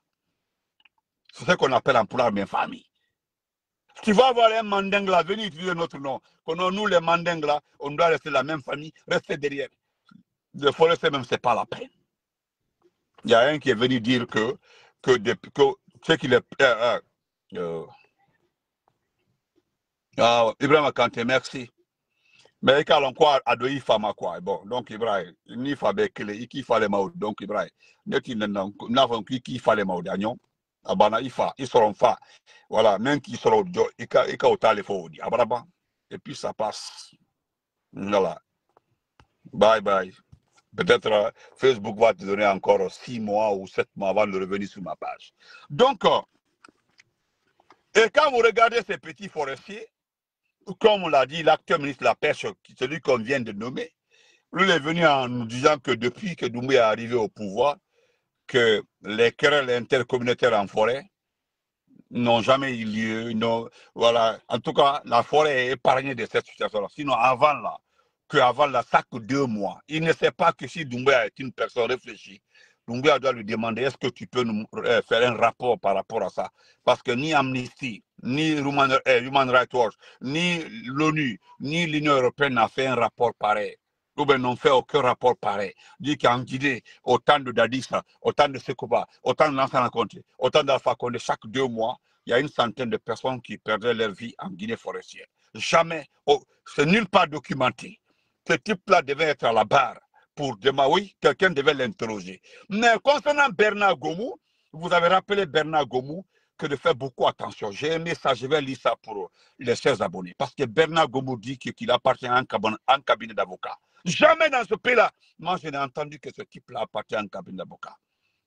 C'est ce qu'on appelle en pulaar même famille. Tu vas voir un manding là, venez utiliser notre nom. Nous les mandings là, on doit rester la même famille, rester derrière. Le forestier même, c'est pas la peine. Il y a un qui est venu dire que ce qu'il est... Ibrahim Kanté, merci. Mais il y a encore à deux femmes quoi. Bon, donc Ibrahim, il faut avec les qui fallait maud. Donc Ibrahim, n'avons qui fallait maud agnon. Abana ils seront fa. Voilà, même qui seront il y au téléphone. Abraba. Et puis ça passe. Voilà. Bye bye. Peut-être Facebook va te donner encore 6 mois ou 7 mois avant de revenir sur ma page. Donc, et quand vous regardez ces petits forestiers, comme on l'a dit, l'actuel ministre de la Pêche, celui qu'on vient de nommer, lui est venu en nous disant que depuis que Doumbouya est arrivé au pouvoir, que les querelles intercommunautaires en forêt n'ont jamais eu lieu. Voilà. En tout cas, la forêt est épargnée de cette situation-là. Sinon, avant là, chaque 2 mois, il ne sait pas que si Doumbouya est une personne réfléchie, Doumbouya doit lui demander est-ce que tu peux nous faire un rapport par rapport à ça. Parce que ni Amnesty, ni Human Rights Watch, ni l'ONU, ni l'Union européenne n'a fait un rapport pareil. Ou bien n'ont fait aucun rapport pareil. Dit qu'en Guinée, autant de Dadissa, autant de Sekouba, autant de Lansana Conté, autant d'Alpha Condé, chaque 2 mois, il y a une centaine de personnes qui perdaient leur vie en Guinée forestière. Jamais, c'est nulle part documenté. Ce type-là devait être à la barre pour demain. Oui, quelqu'un devait l'interroger. Mais concernant Bernard Gomou, vous avez rappelé Bernard Gomou que de faire beaucoup attention. J'ai aimé ça, je vais lire ça pour les chers abonnés. Parce que Bernard Gomou dit qu'il appartient à un cabinet d'avocats. Jamais dans ce pays-là, moi je n'ai entendu que ce type-là appartient à un cabinet d'avocats.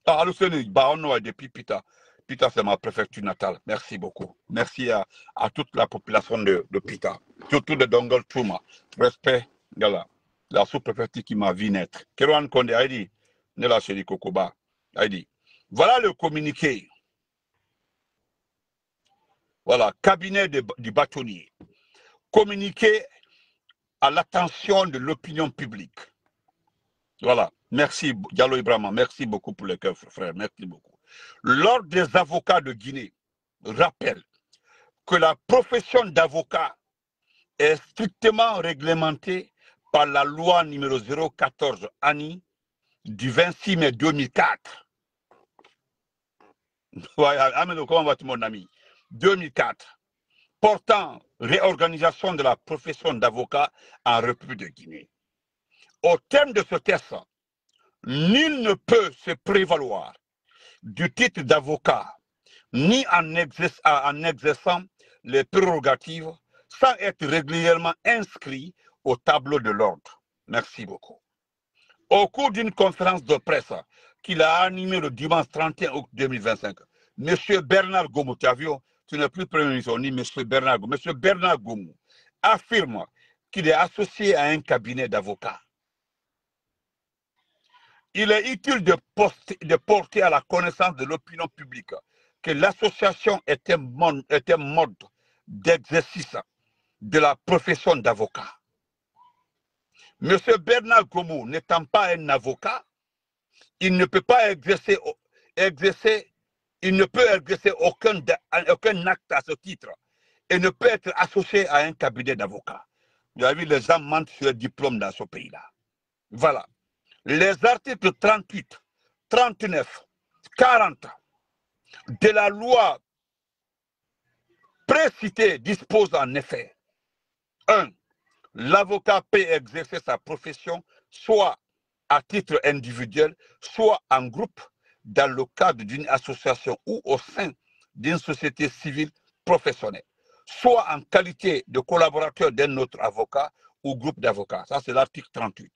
Alors, c'est depuis Pita. Pita, c'est ma préfecture natale. Merci beaucoup. Merci à toute la population de Pita. Surtout de Dongle Touma. Respect. Voilà. La sous-préfecture qui m'a vu naître. Kérouane Kondé a dit, Nela Chéri Kokoba a dit, voilà le communiqué. Voilà, cabinet du bâtonnier. Communiqué à l'attention de l'opinion publique. Voilà. Merci, Diallo Ibrahima. Merci beaucoup pour le cœur, frère. Merci beaucoup. L'ordre des avocats de Guinée rappelle que la profession d'avocat est strictement réglementée par la loi numéro 014 ANI du 26 mai 2004. Comment va-t-il, mon ami? 2004. Portant réorganisation de la profession d'avocat en République de Guinée. Au terme de ce texte, nul ne peut se prévaloir du titre d'avocat, ni en exerçant les prérogatives, sans être régulièrement inscrit au tableau de l'ordre. Merci beaucoup. Au cours d'une conférence de presse qu'il a animée le dimanche 31 août 2025, M. Bernard Gomou, tu n'es plus Premier ministre, on dit M. Bernard Goumou. M. Bernard Goumou affirme qu'il est associé à un cabinet d'avocats. Il est utile de porter à la connaissance de l'opinion publique que l'association est un mode d'exercice de la profession d'avocat. M. Bernard Goumou n'étant pas un avocat, il ne peut pas exercer aucun acte à ce titre et ne peut être associé à un cabinet d'avocats. Vous avez vu, les gens mentent sur le diplôme dans ce pays-là. Voilà. Les articles 38, 39, 40 de la loi précitée disposent en effet 1. L'avocat peut exercer sa profession soit à titre individuel, soit en groupe, dans le cadre d'une association ou au sein d'une société civile professionnelle, soit en qualité de collaborateur d'un autre avocat ou groupe d'avocats. Ça, c'est l'article 38.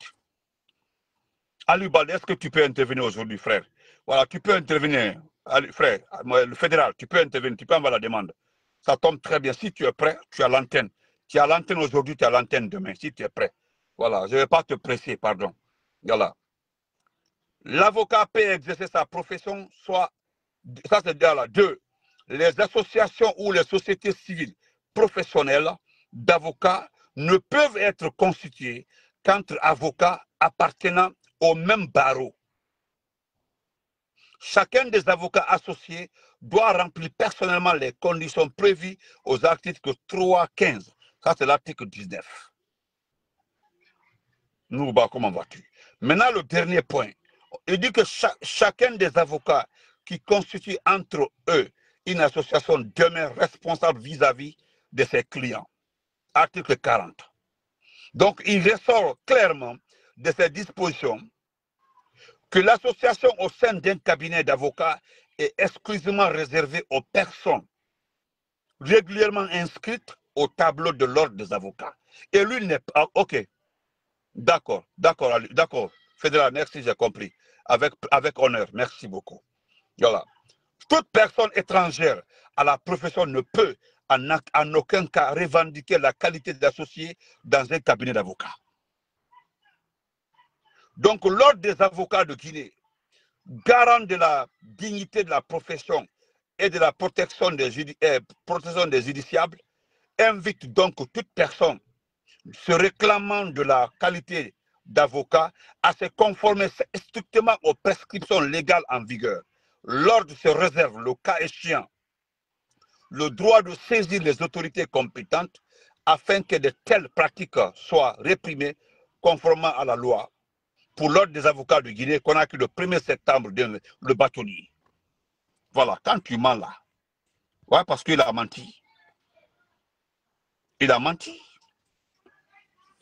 Ali Balde, est-ce que tu peux intervenir aujourd'hui, frère? Voilà, tu peux intervenir, frère, le fédéral, tu peux intervenir, tu peux envoyer la demande. Ça tombe très bien. Si tu es prêt, tu as l'antenne. Tu as l'antenne aujourd'hui, tu as l'antenne demain, si tu es prêt. Voilà, je ne vais pas te presser, pardon. Voilà. L'avocat peut exercer sa profession, soit, ça c'est déjà là. 2. Les associations ou les sociétés civiles professionnelles d'avocats ne peuvent être constituées qu'entre avocats appartenant au même barreau. Chacun des avocats associés doit remplir personnellement les conditions prévues aux articles 3, 15. Ça, c'est l'article 19. Nous, comment vas-tu? Maintenant, le dernier point. Il dit que chacun des avocats qui constitue entre eux une association demeure responsable vis-à-vis de ses clients. Article 40. Donc, il ressort clairement de ces dispositions que l'association au sein d'un cabinet d'avocats est exclusivement réservée aux personnes régulièrement inscrites au tableau de l'ordre des avocats. Et lui n'est pas... Ok, d'accord, fédéral, merci, j'ai compris. Avec honneur, merci beaucoup. Voilà. Toute personne étrangère à la profession ne peut en aucun cas revendiquer la qualité d'associé dans un cabinet d'avocats. Donc, l'ordre des avocats de Guinée, garant de la dignité de la profession et de la protection des justiciables, invite donc toute personne se réclamant de la qualité d'avocat à se conformer strictement aux prescriptions légales en vigueur. L'ordre se réserve, le cas échéant, le droit de saisir les autorités compétentes afin que de telles pratiques soient réprimées conformément à la loi pour l'ordre des avocats de Guinée qu'on a acquis le 1er septembre, le bâtonnier. Voilà, quand tu mens là, ouais, parce qu'il a menti. Il a menti.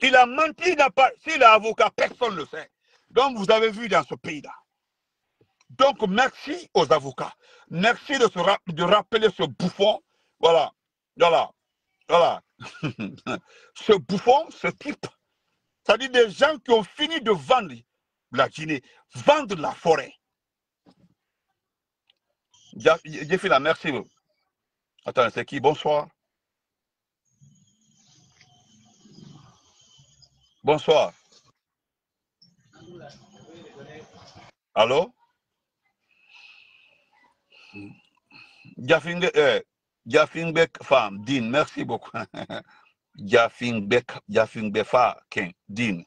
Il a menti, il n'a pas. S'il est avocat, personne ne le sait. Donc, vous avez vu dans ce pays-là. Donc, merci aux avocats. Merci de rappeler ce bouffon. Voilà. Ce bouffon, ce type, c'est-à-dire des gens qui ont fini de vendre la Guinée, vendre la forêt. J'ai fait la merci. Attends, c'est qui? Bonsoir. Bonsoir. Allô? Jafingbek femme, Din, merci beaucoup. Jafingbek Ken, Din.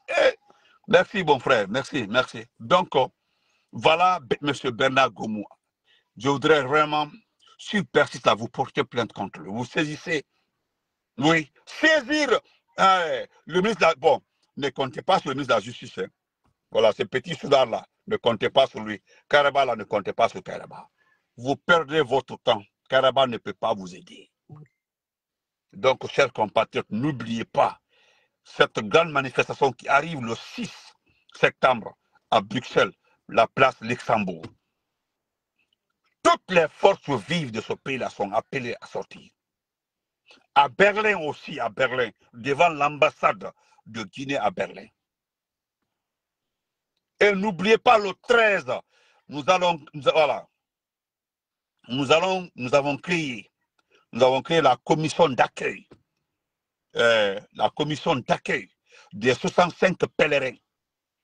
Merci, bon frère, merci. Donc, voilà, M. Bernard Goumou. Je voudrais vraiment, s'il persiste à vous porter plainte contre lui, vous saisissez, oui, saisir le ministre, bon, ne comptez pas sur le ministre de la Justice. Hein. Voilà, ce petit soudard-là, ne comptez pas sur lui. Karaba, là, ne comptez pas sur Karaba. Vous perdez votre temps. Karaba ne peut pas vous aider. Donc, chers compatriotes, n'oubliez pas cette grande manifestation qui arrive le 6 septembre à Bruxelles, la place Luxembourg. Toutes les forces vives de ce pays-là sont appelées à sortir. À Berlin aussi, devant l'ambassade de Guinée à Berlin. Et n'oubliez pas le 13, nous avons créé nous avons créé la commission d'accueil. La commission d'accueil des 65 pèlerins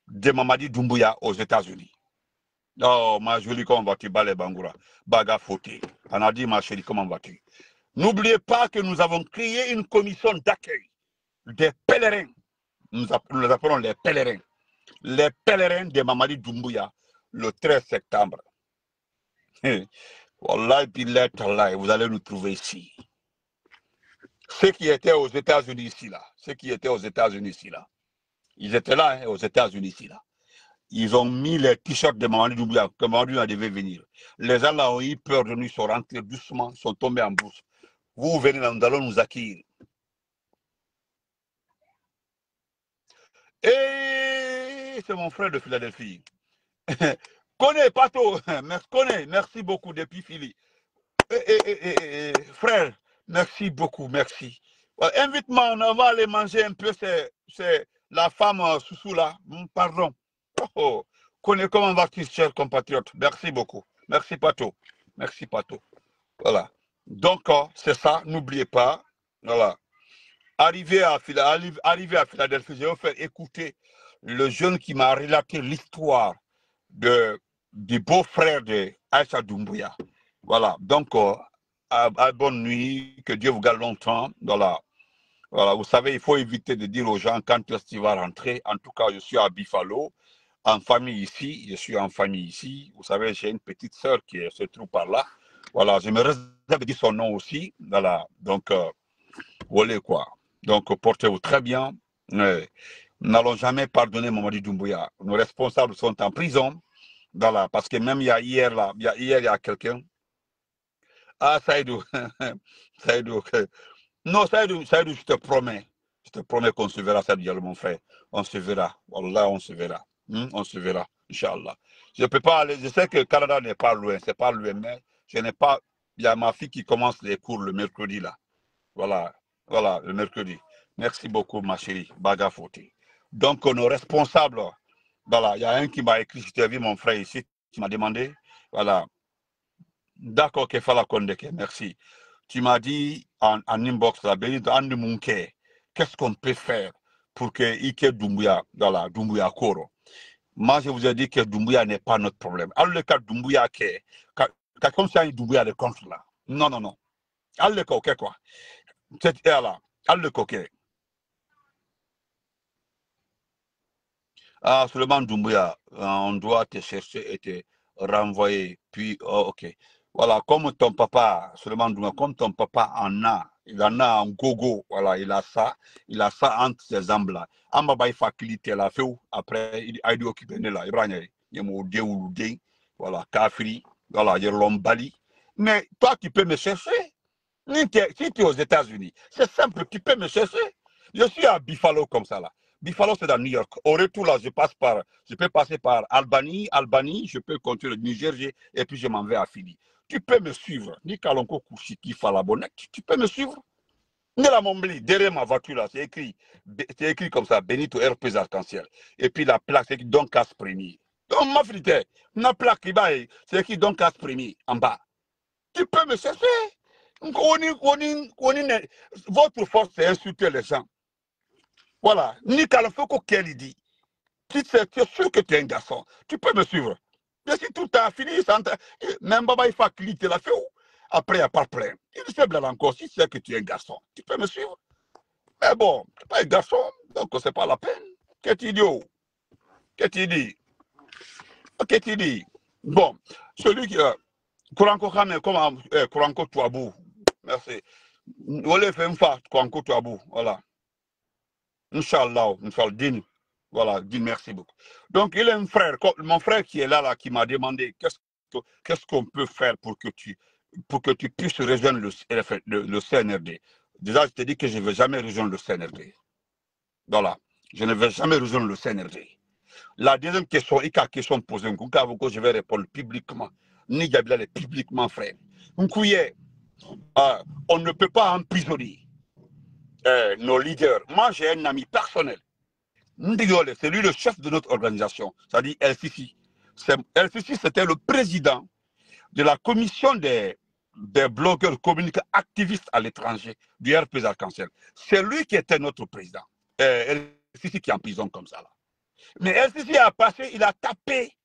de Mamadi Doumbouya aux États-Unis. Oh, ma jolie, comment vas-tu, Balé Bangoura, Baga Fauté. On a dit, ma chérie, comment vas-tu? N'oubliez pas que nous avons créé une commission d'accueil des pèlerins. Nous appelons les pèlerins. Les pèlerins de Mamadi Doumbouya le 13 septembre. Wallahi billahi tallahi, vous allez nous trouver ici. Ceux qui étaient aux États-Unis ici, là. Ceux qui étaient aux États-Unis ici, là. Ils étaient là, hein, aux États-Unis ici, là. Ils ont mis les t-shirts de Mamadi Doumbouya, que Mamadi Doumbouya devait venir. Les gens là ont eu peur de nous, ils sont rentrés doucement, sont tombés en bourse. Vous venez là, nous allons nous accueillir. Et c'est mon frère de Philadelphie. Connais, Pato, merci beaucoup depuis Philly. Frère, merci beaucoup, merci. Invite-moi, on va aller manger un peu, c'est la femme Soussou là, pardon. Oh, connais, comment vas-tu, cher compatriote? Merci beaucoup. Merci, Pato. Merci, Pato. Voilà. Donc, c'est ça, n'oubliez pas. Voilà. Arrivé à Philadelphie, je vais vous faire écouter le jeune qui m'a relaté l'histoire du beau-frère de Aïcha Doumbouya. Voilà. Donc, bonne nuit, que Dieu vous garde longtemps. Voilà. Voilà. Vous savez, il faut éviter de dire aux gens quand est-ce qu'il va rentrer. En tout cas, je suis à Buffalo, en famille ici. Je suis en famille ici. Vous savez, j'ai une petite sœur qui se trouve par là. Voilà. Je me réserve de dire son nom aussi. Voilà. Donc, voilà quoi. Donc, portez-vous très bien. Nous n'allons jamais pardonner Mamadi Doumbouya. Nos responsables sont en prison. Voilà, parce que même il y a hier, quelqu'un. Ah, Saïdou. Saïdou. Non, Saïdou, je te promets. Je te promets qu'on se verra, Saïdou, mon frère. On se verra. Wallah, on se verra. On se verra, Inch'Allah. Je ne peux pas aller. Je sais que le Canada n'est pas loin. C'est pas loin, mais je n'ai pas. Il y a ma fille qui commence les cours le mercredi, là. Voilà. Voilà, le mercredi. Merci beaucoup, ma chérie. Baga Fauté. Donc, nos responsables, voilà, il y a un qui m'a écrit, je t'ai vu mon frère ici, qui m'a demandé, voilà. D'accord, Kefala Kondeke, merci. Tu m'as dit en inbox, là, qu'est-ce qu'on peut faire pour que Ike Doumbouya, voilà, Doumbouya Koro. Moi, je vous ai dit que Doumbouya n'est pas notre problème. Alors, le cas Doumbouya, comme ça, Doumbouya est contre là. Non, non, non. Alors, le cas, quoi. Cette ère-là, le coquet. Ah, Suleiman Doumbouya, on doit te chercher et te renvoyer. Puis, oh, ok. Voilà, comme ton papa, Suleiman Doumbouya, comme ton papa en a, il en a en gogo, voilà, il a ça entre ses jambes là. Amaba facilité la fait après, il a dû occuper là, il y voilà, Kafri, voilà, il y a l'Ombali. Mais toi, tu peux me chercher. Si tu es aux États-Unis, c'est simple, tu peux me chercher. Je suis à Buffalo comme ça là. Buffalo, c'est dans New York. Au retour là, je peux passer par Albany, je peux continuer le Niger et puis je m'en vais à Philly. Tu peux me suivre. Ni Kalonko Kouchiki Falabonnet, tu peux me suivre. Ni la Mombli, derrière ma voiture là, c'est écrit comme ça, Benito RP Arc-en-Ciel. Et puis la plaque, c'est écrit Doncas Premier. Donc ma frité, la plaque qui va, c'est écrit Doncas Premier en bas. Tu peux me chercher. Votre force, c'est insulter les gens. Voilà. Nicolas Foucault, qu'elle dit. Tu es sûr que tu es un garçon. Tu peux me suivre. Mais si tout a fini, même Baba, il faut cliquer la feu. Après, il n'y a pas de problème. Il sait bien encore, si c'est que tu es un garçon, tu peux me suivre. Mais bon, tu n'es pas un garçon, donc c'est pas la peine. Qu'est-ce que tu dis? Qu'est-ce que tu dis? Qu'est-ce que tu dis? Bon, celui qui. Kouranko Kame, comme Kouranko Touabou. Merci. Voilà, fais une fois, Kouranko Touabou. Voilà. Inch'Allah, Din. Voilà, Din, merci beaucoup. Donc, il a un frère, mon frère qui est là, qui m'a demandé qu'est-ce qu'on peut faire pour que tu puisses rejoindre le CNRD. Déjà, je t'ai dit que je ne vais jamais rejoindre le CNRD. Voilà. Je ne vais jamais rejoindre le CNRD. La deuxième question, posée, je vais répondre publiquement. Ni Gabriel est publiquement, frère. On ne peut pas emprisonner nos leaders. Moi, j'ai un ami personnel. C'est lui le chef de notre organisation. C'est-à-dire El Sisi. El Sisi, c'était le président de la commission des des blogueurs communiquants activistes à l'étranger du RPZ Arc-en-Ciel. C'est lui qui était notre président. El-Sisi qui est en prison comme ça. Là. Mais El-Sisi a passé, il a tapé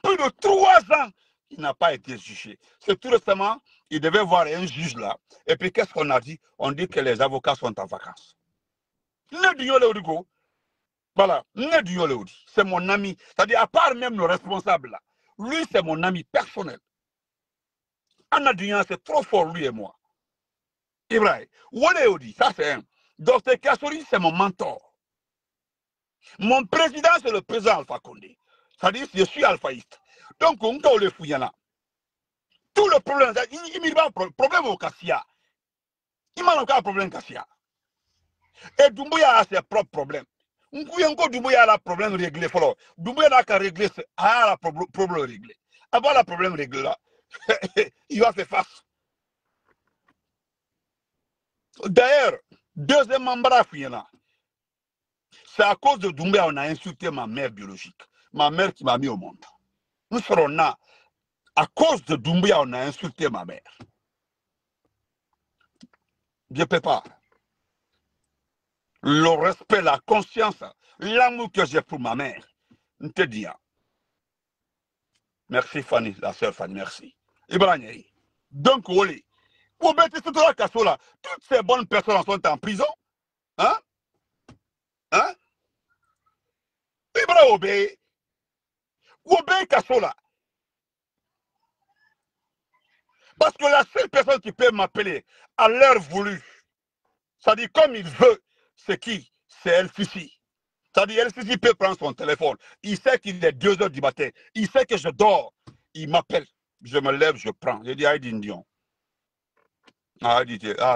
plus de 3 ans. Il n'a pas été jugé. C'est tout récemment, il devait voir un juge là. Et puis qu'est-ce qu'on a dit? On dit que les avocats sont en vacances. Voilà, c'est mon ami. C'est-à-dire, à part même le responsable là, lui, c'est mon ami personnel. Anna Duyan, c'est trop fort, lui et moi. Ibrahim, Woleodi, ça c'est un. Dr Kassori, c'est mon mentor. Mon président, c'est le président Alpha Condé. C'est-à-dire, je suis alphaïste. Donc, on peut le fouiller là. Tout le problème, il n'y a pas de problème au Kassia. Il n'y a pas de problème au Kassia. Et Doumbouya a ses propres problèmes. Doumbouya a un problème réglé. Doumbouya n'a qu'à régler, a un problème réglé. Avant le problème réglé là, il va faire face. D'ailleurs, deuxième membre là, c'est à cause de Doumbouya qu'on a insulté ma mère biologique, ma mère qui m'a mis au monde. Nous serons là. À cause de Doumbouya, on a insulté ma mère. Je ne peux pas. Le respect, la conscience, l'amour que j'ai pour ma mère, je te dis. Merci Fanny, la sœur Fanny, merci. Ibrahim. Donc, Woli, toutes ces bonnes personnes sont en prison. Hein? Hein? Ibrahim Obé. Obé Kassola. Parce que la seule personne qui peut m'appeler à l'heure voulue, c'est-à-dire comme il veut, c'est qui? C'est El-Sisi. C'est-à-dire El-Sisi peut prendre son téléphone. Il sait qu'il est 2 h du matin. Il sait que je dors. Il m'appelle. Je me lève, je prends. Je dis Aïdi Ndion.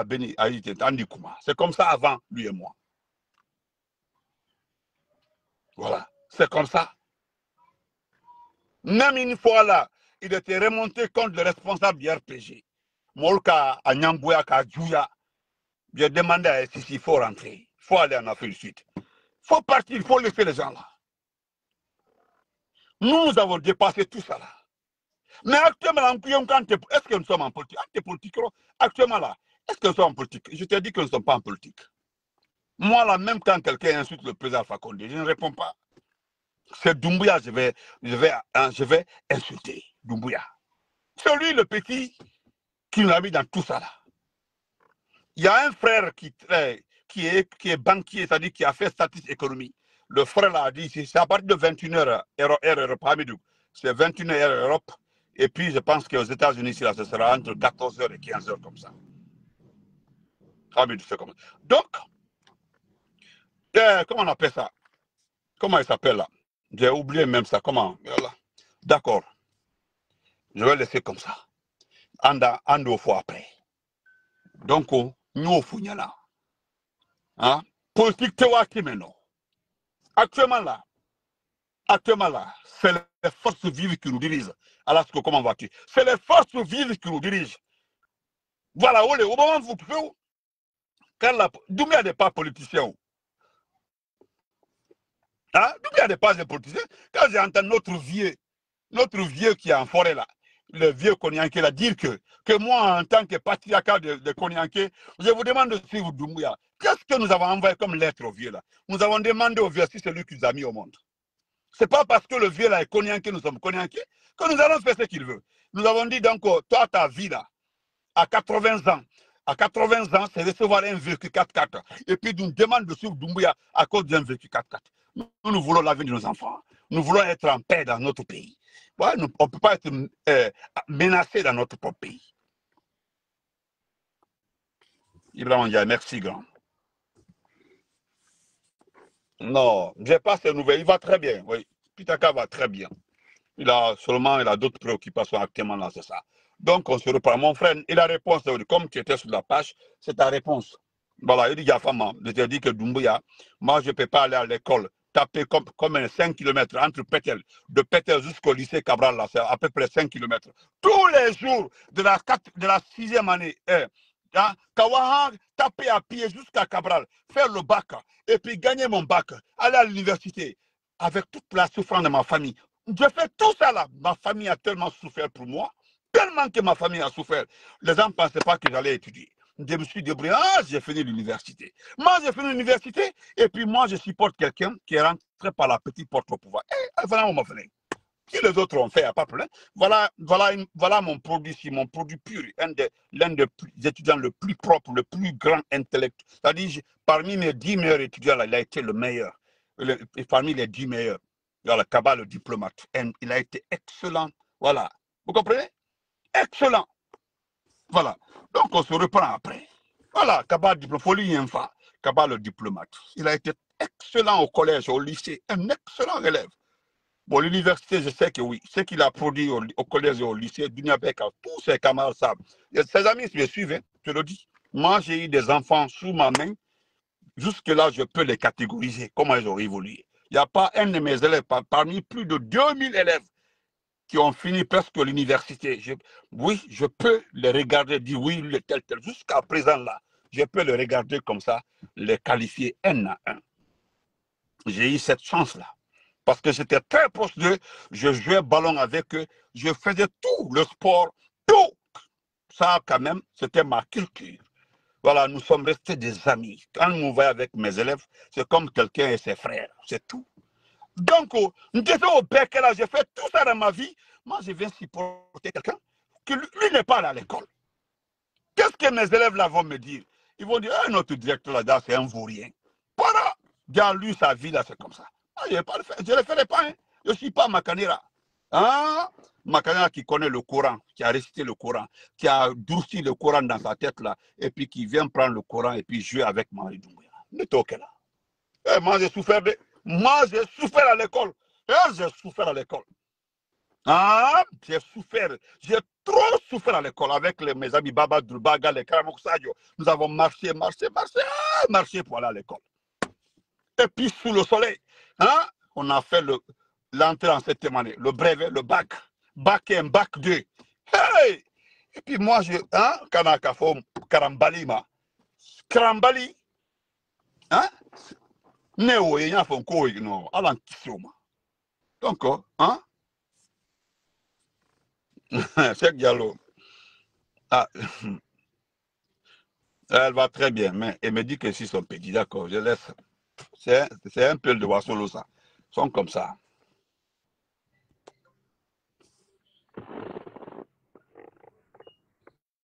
Béni, Aïdi, Andi Kouma. C'est comme ça avant, lui et moi. Voilà. C'est comme ça. Même une fois là, il était remonté contre le responsable du RPG. Molka à Nyambouya, à Djouya. J'ai demandé à SIC, il faut rentrer. Il faut aller en Afrique du Sud. Il faut partir, il faut laisser les gens là. Nous avons dépassé tout ça là. Mais actuellement, est-ce que nous sommes en politique? Actuellement là, est-ce que nous sommes en politique? Je te dis que nous ne sommes pas en politique. Moi là, même quand quelqu'un insulte le président Alpha Condé, je ne réponds pas. C'est Doumbouya, je vais insulter Doumbouya. C'est lui le petit qui nous a mis dans tout ça là. Il y a un frère qui est banquier, c'est-à-dire qui a fait statistique économie. Le frère là a dit, c'est à partir de 21h, Europe, c'est 21h Europe, et puis je pense qu'aux États-Unis, ce sera entre 14h et 15h comme ça. Donc, comment on appelle ça? Comment il s'appelle là? J'ai oublié même ça. Comment? D'accord. Je vais laisser comme ça. Ando fois après. Donc, nous au Founyala. Hein? Politique Tewaki maintenant. Actuellement là, c'est les forces vives qui nous dirigent. Alors, comment vas-tu? C'est les forces vives qui nous dirigent. Voilà, au moment où vous pouvez, quand Doumbouya n'est pas politicien. Hein? Doumbouya n'est pas un politicien. Quand j'entends notre vieux qui est en forêt là, le vieux Konyanké, là, dire que moi, en tant que patriarcat de Konyanké, je vous demande de suivre Doumbouya. Qu'est-ce que nous avons envoyé comme lettre au vieux là? Nous avons demandé au vieux si c'est lui qui nous a mis au monde. Ce n'est pas parce que le vieux là est Konyanké, nous sommes Konyanké, que nous allons faire ce qu'il veut. Nous avons dit donc, toi, ta vie là, à 80 ans, c'est recevoir un véhicule 4x4. Et puis nous demandons de suivre Doumbouya à cause d'un véhicule 4x4. Nous voulons l'avenir de nos enfants. Nous voulons être en paix dans notre pays. Ouais, on ne peut pas être menacé dans notre propre pays. Ibrahim Ndiaye, merci grand. Non, je n'ai pas ces nouvelles. Il va très bien. Oui, Pitaka va très bien. Il a d'autres préoccupations actuellement là, c'est ça. Donc on se reprend. Mon frère, il a réponse. Comme tu étais sur la page, c'est ta réponse. Voilà, il dit Yafama, je te dis que Doumbouya, moi je ne peux pas aller à l'école. Taper comme 5 km entre Pétel, de Pétel jusqu'au lycée Cabral, là, c'est à peu près 5 km. Tous les jours de la 6e année, Kawahan, taper à pied jusqu'à Cabral, faire le bac, et puis gagner mon bac, aller à l'université, avec toute la souffrance de ma famille. Je fais tout ça là. Ma famille a tellement souffert pour moi. Tellement que ma famille a souffert. Les gens ne pensaient pas que j'allais étudier. Je me suis débrouillé. Ah, j'ai fini l'université. Moi, j'ai fini l'université. Et puis, moi, je supporte quelqu'un qui est rentré par la petite porte au pouvoir. Et voilà, on m'a fait. Si les autres ont fait, il n'y a pas de problème. Voilà mon produit ici, mon produit pur. L'un des étudiants le plus propre, le plus grand intellect. C'est-à-dire, parmi mes 10 meilleurs étudiants, là, il a été le meilleur. Parmi les 10 meilleurs. Voilà, Kaba, le diplomate. Il a été excellent. Voilà. Vous comprenez? Excellent. Voilà. Donc, on se reprend après. Voilà, Kaba, Kaba, le diplomate. Il a été excellent au collège, au lycée. Un excellent élève. Bon, l'université, je sais que oui. Ce qu'il a produit au collège et au lycée, Dunia Beka, tous ses camarades savent. Ses amis me suivent, hein, je le dis. Moi, j'ai eu des enfants sous ma main. Jusque-là, je peux les catégoriser. Comment ils ont évolué. Il n'y a pas un de mes élèves, parmi plus de 2000 élèves qui ont fini presque l'université. Oui, je peux les regarder, dire oui, tel. Jusqu'à présent, là, je peux les regarder comme ça, les qualifier un à un. J'ai eu cette chance-là. Parce que j'étais très proche d'eux, je jouais ballon avec eux, je faisais tout, le sport, tout. Ça, quand même, c'était ma culture. Voilà, nous sommes restés des amis. Quand je me voyais avec mes élèves, c'est comme quelqu'un et ses frères, c'est tout. Donc, j'étais au bec, là, j'ai fait tout ça dans ma vie. Moi, je viens supporter quelqu'un qui, lui, n'est pas allé à l'école. Qu'est-ce que mes élèves là vont me dire? Ils vont dire, ah, notre directeur là, c'est un vaurien. Voilà, dans lui, sa vie là, c'est comme ça. Ah, je ne le ferai pas, hein. Je ne suis pas Makanera. Hein? Makanera qui connaît le Coran, qui a récité le Coran, qui a durci le Coran dans sa tête là, et puis qui vient prendre le Coran et puis jouer avec Marie Doumbouya. Ne toque là. Et moi, j'ai souffert à l'école. J'ai souffert à l'école. Ah, j'ai souffert. J'ai trop souffert à l'école avec mes amis Baba Drubaga, les Karamoksadio. Nous avons marché pour aller à l'école. Et puis sous le soleil, hein, on a fait l'entrée en septième année, le brevet, le bac. Bac 1, bac 2. Hey! Et puis moi, Kanakafo, Karambali, Karambali, hein? Néo, il y a un peu non, Alan Kissoma. Donc, hein? C'est Diallo. Ah, elle va très bien, mais elle me dit que si son petit, d'accord, je laisse. C'est un peu de Wassolo, ça. Ils sont comme ça.